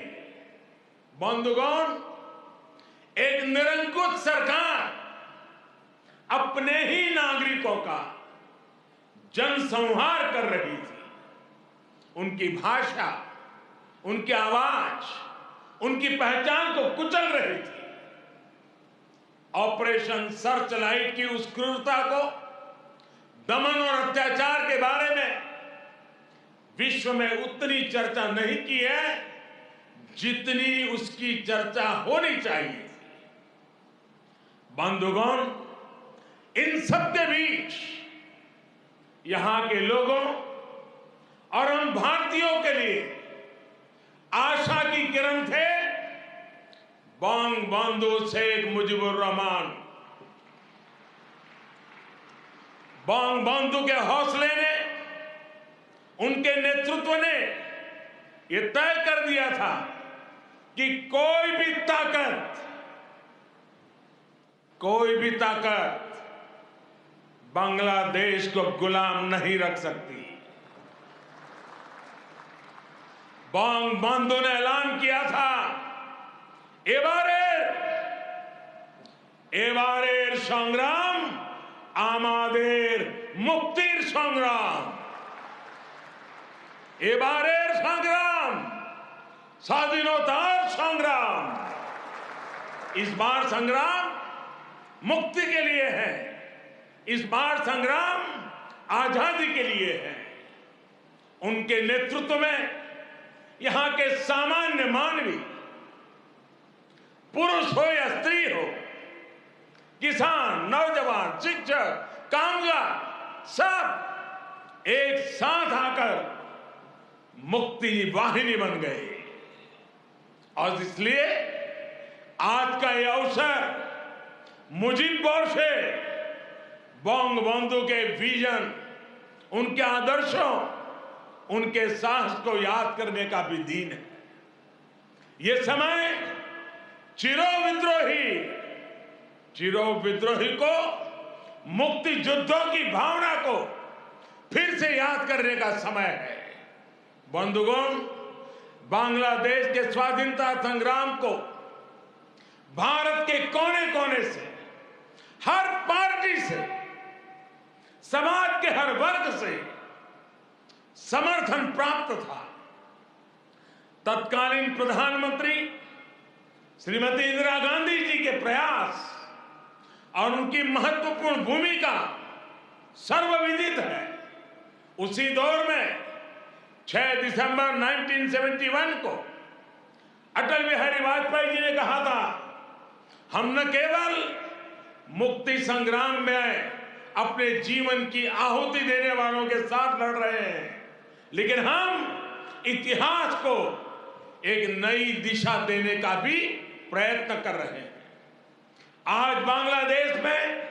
Speaker 3: बंधुगण, एक निरंकुश सरकार अपने ही नागरिकों का जनसंहार कर रही थी। उनकी भाषा, उनकी आवाज, उनकी पहचान को कुचल रही थी। ऑपरेशन सर्चलाइट की उस क्रूरता को, दमन और अत्याचार के बारे में विश्व में उतनी चर्चा नहीं की है जितनी उसकी चर्चा होनी चाहिए थी। बंधुगण, इन सबके बीच यहां के लोगों और हम भारतीयों के लिए आशा की किरण थे बंगबंधु शेख मुजीबुर रहमान। बंगबंधु के हौसले ने, उनके नेतृत्व ने यह तय कर दिया था कि कोई भी ताकत बांग्लादेश को गुलाम नहीं रख सकती। बंगबंधु ने ऐलान किया था, এবারের সংগ্রাম আমাদের মুক্তির সংগ্রাম। এবারের সংগ্রাম স্বাধীনতার সংग्राम। इस बार संग्राम मुक्ति के लिए है, इस बार संग्राम आजादी के लिए है। उनके नेतृत्व में यहां के सामान्य मानवी, पुरुष हो या स्त्री हो, किसान, नौजवान, शिक्षक, कामगार, सब एक साथ आकर मुक्ति वाहिनी बन गए। और इसलिए आज का यह अवसर मुजीब से बंगबंधु के विजन, उनके आदर्शों, उनके साहस को याद करने का भी दिन है। ये समय चिरो विद्रोही को मुक्ति युद्धों की भावना को फिर से याद करने का समय है। बंधुगण, बांग्लादेश के स्वाधीनता संग्राम को भारत के कोने कोने से, हर पार्टी से, समाज के हर वर्ग से समर्थन प्राप्त था। तत्कालीन प्रधानमंत्री श्रीमती इंदिरा गांधी जी के प्रयास और उनकी महत्वपूर्ण भूमिका सर्वविदित है। उसी दौर में 6 दिसंबर 1971 को अटल बिहारी वाजपेयी जी ने कहा था, हम न केवल मुक्ति संग्राम में अपने जीवन की आहुति देने वालों के साथ लड़ रहे हैं, लेकिन हम इतिहास को एक नई दिशा देने का भी प्रयत्न कर रहे हैं। आज बांग्लादेश में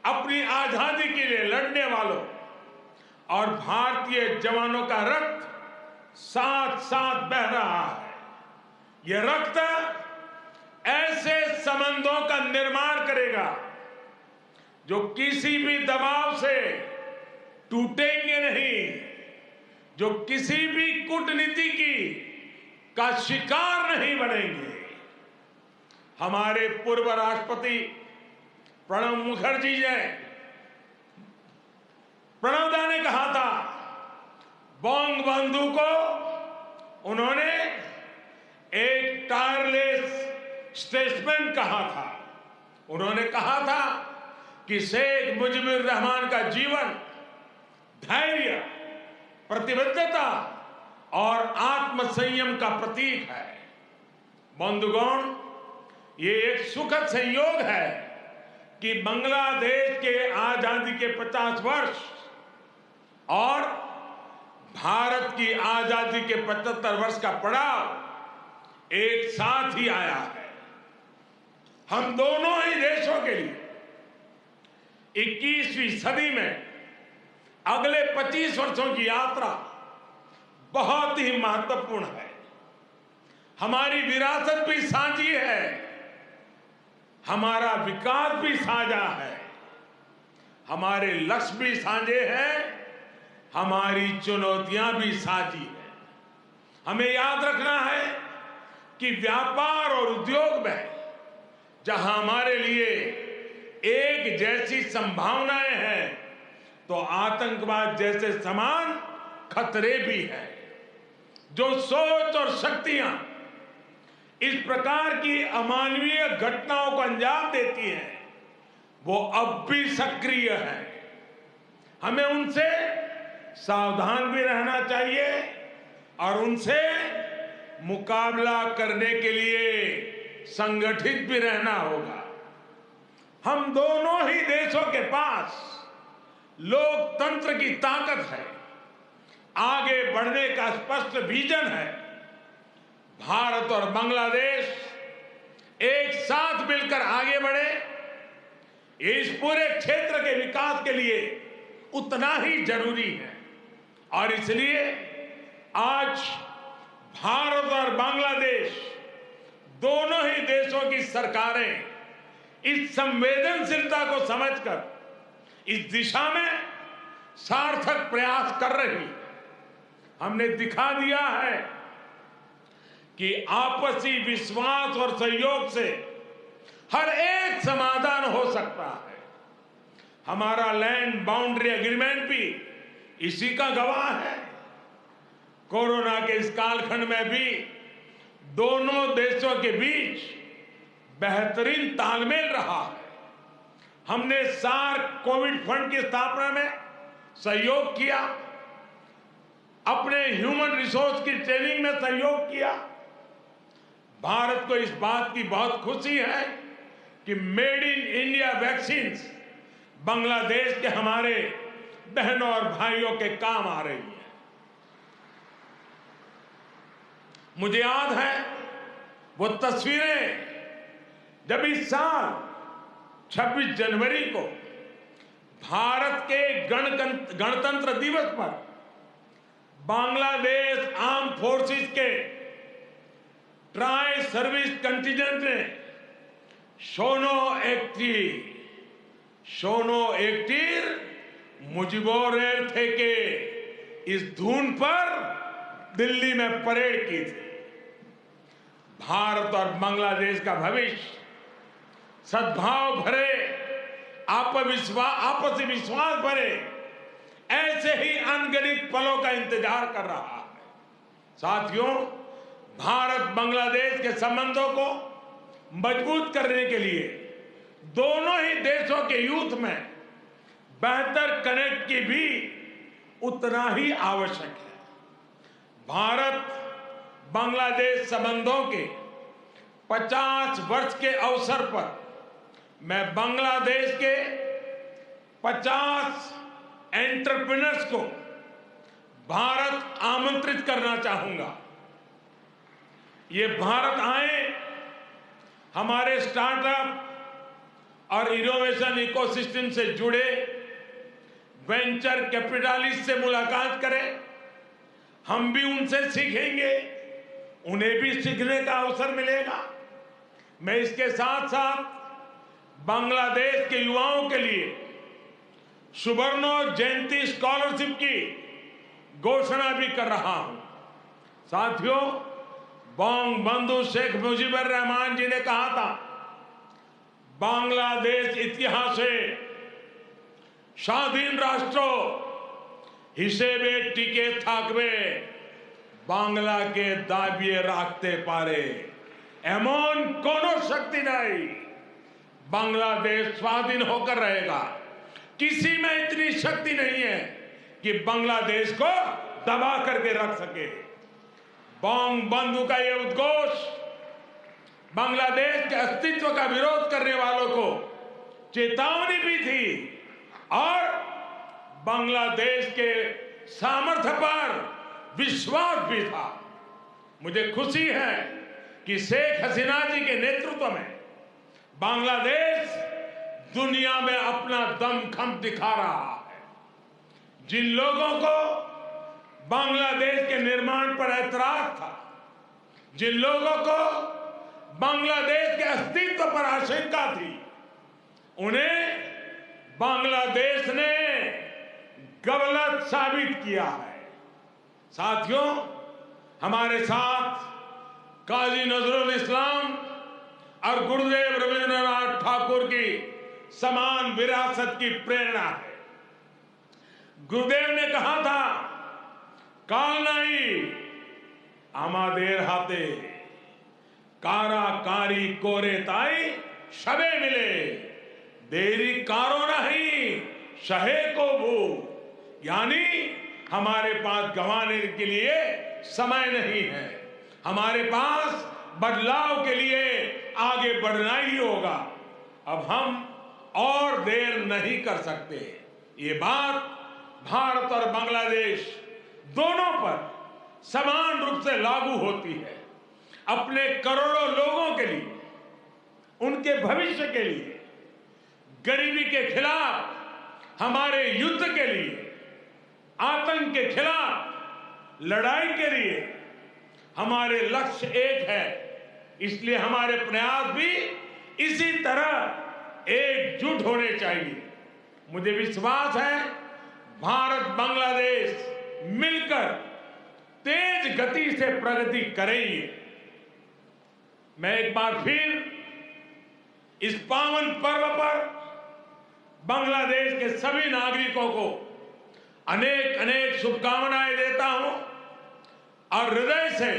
Speaker 3: अपनी आजादी के लिए लड़ने वालों और भारतीय जवानों का रक्त साथ साथ बह रहा है। यह रक्त ऐसे संबंधों का निर्माण करेगा जो किसी भी दबाव से टूटेंगे नहीं, जो किसी भी कूटनीति का शिकार नहीं बनेंगे। हमारे पूर्व राष्ट्रपति प्रणब मुखर्जी जी, प्रणबदा ने कहा था, बंगबंधु को उन्होंने एक टायरलेस स्टेट्समैन कहा था। उन्होंने कहा था कि शेख मुजीबुर रहमान का जीवन धैर्य, प्रतिबद्धता और आत्मसंयम का प्रतीक है। बंधुगण, ये एक सुखद संयोग है कि बांग्लादेश के आजादी के 50 वर्ष और भारत की आजादी के 75 वर्ष का पड़ाव एक साथ ही आया है। हम दोनों ही देशों के लिए 21वीं सदी में अगले 25 वर्षों की यात्रा बहुत ही महत्वपूर्ण है। हमारी विरासत भी साझी है, हमारा विकास भी साझा है, हमारे लक्ष्य भी साझे हैं, हमारी चुनौतियां भी साझी हैं। हमें याद रखना है कि व्यापार और उद्योग में जहां हमारे लिए एक जैसी संभावनाएं हैं, तो आतंकवाद जैसे समान खतरे भी हैं। जो सोच और शक्तियां इस प्रकार की अमानवीय घटनाओं को अंजाम देती हैं, वो अब भी सक्रिय हैं। हमें उनसे सावधान भी रहना चाहिए और उनसे मुकाबला करने के लिए संगठित भी रहना होगा। हम दोनों ही देशों के पास लोकतंत्र की ताकत है, आगे बढ़ने का स्पष्ट विजन है। भारत और बांग्लादेश एक साथ मिलकर आगे बढ़े, इस पूरे क्षेत्र के विकास के लिए उतना ही जरूरी है। और इसलिए आज भारत और बांग्लादेश दोनों ही देशों की सरकारें इस संवेदनशीलता को समझकर इस दिशा में सार्थक प्रयास कर रही है। हमने दिखा दिया है कि आपसी विश्वास और सहयोग से हर एक समाधान हो सकता है। हमारा लैंड बाउंड्री एग्रीमेंट भी इसी का गवाह है। कोरोना के इस कालखंड में भी दोनों देशों के बीच बेहतरीन तालमेल रहा है। हमने सार्क कोविड फंड की स्थापना में सहयोग किया, अपने ह्यूमन रिसोर्स की ट्रेनिंग में सहयोग किया। भारत को इस बात की बहुत खुशी है कि made in India vaccine Bangladesh के हमारे बहनों और भाइयों के काम आ रही है। मुझे याद है वो तस्वीरें जब इस साल 26 जनवरी को भारत के गणतंत्र दिवस पर बांग्लादेश आर्म फोर्सेस के ट्राई सर्विस कंटिजेंट ने शोनो एकटीर मुजिबोरेर थे के इस धुन पर दिल्ली में परेड की थी। भारत और बांग्लादेश का भविष्य सद्भाव भरे, आपसी विश्वास भरे ऐसे ही अनगिनत पलों का इंतजार कर रहा है। साथियों, भारत बांग्लादेश के संबंधों को मजबूत करने के लिए दोनों ही देशों के यूथ में बेहतर कनेक्ट की भी उतना ही आवश्यक है। भारत बांग्लादेश संबंधों के 50 वर्ष के अवसर पर मैं बांग्लादेश के 50 एंटरप्रेन्योर्स को भारत आमंत्रित करना चाहूंगा। ये भारत आए, हमारे स्टार्टअप और इनोवेशन इकोसिस्टम से जुड़े वेंचर कैपिटलिस्ट से मुलाकात करें। हम भी उनसे सीखेंगे, उन्हें भी सीखने का अवसर मिलेगा। मैं इसके साथ साथ बांग्लादेश के युवाओं के लिए सुवर्ण जयंती स्कॉलरशिप की घोषणा भी कर रहा हूं। साथियों, बंगबंधु शेख मुजीबुर रहमान जी ने कहा था, बांग्लादेश इतिहासे স্বাধীন রাষ্ট্র হিসেবে টিকে থাকবে বাংলাকে দাবিয়ে রাখতে পারে এমন কোন শক্তি নাই। बांग्लादेश स्वाधीन होकर रहेगा। किसी में इतनी शक्ति नहीं है कि बांग्लादेश को दबा करके रख सके। बंगबंधु का यह उद्घोष बांग्लादेश के अस्तित्व का विरोध करने वालों को चेतावनी भी थी और बांग्लादेश के सामर्थ्य पर विश्वास भी था। मुझे खुशी है कि शेख हसीना जी के नेतृत्व में बांग्लादेश दुनिया में अपना दमखम दिखा रहा है। जिन लोगों को बांग्लादेश के निर्माण पर ऐतराज था, जिन लोगों को बांग्लादेश के अस्तित्व पर आशंका थी, उन्हें बांग्लादेश ने गलत साबित किया है। साथियों, हमारे साथ काजी नजरुल इस्लाम और गुरुदेव रविंद्रनाथ ठाकुर की समान विरासत की प्रेरणा है। गुरुदेव ने कहा था, काल नहीं आमादेर हाथे काराकारी कोरे ताई शबे मिले देरी कारो नहीं शहे को भू। यानी हमारे पास गंवाने के लिए समय नहीं है, हमारे पास बदलाव के लिए आगे बढ़ना ही होगा। अब हम और देर नहीं कर सकते। ये बात भारत और बांग्लादेश दोनों पर समान रूप से लागू होती है। अपने करोड़ों लोगों के लिए, उनके भविष्य के लिए, गरीबी के खिलाफ हमारे युद्ध के लिए, आतंक के खिलाफ लड़ाई के लिए हमारे लक्ष्य एक है। इसलिए हमारे प्रयास भी इसी तरह एकजुट होने चाहिए। मुझे विश्वास है भारत बांग्लादेश मिलकर तेज गति से प्रगति करेंगे। मैं एक बार फिर इस पावन पर्व पर बांग्लादेश के सभी नागरिकों को अनेक अनेक शुभकामनाएं देता हूं और हृदय से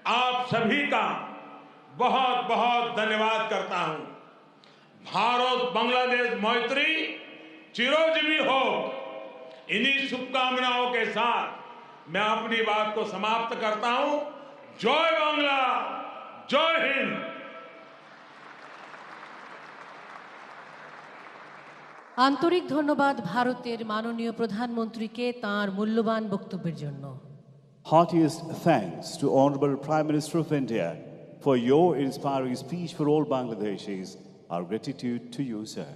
Speaker 3: आप सभी का बहुत बहुत धन्यवाद करता हूं। भारत बांग्लादेश मैत्री चिरोजीवी हो। इन्हीं शुभकामनाओं के साथ मैं अपनी बात को समाप्त करता हूं। जय बांग्ला, जय हिंद।
Speaker 1: আন্তরিক ধন্যবাদ ভারতের মাননীয় প্রধানমন্ত্রীকে তাঁর মূল্যবান বক্তব্যের জন্য।
Speaker 2: Heartiest thanks to Honorable Prime Minister of India for your inspiring speech for all Bangladeshis. Our gratitude to you, sir.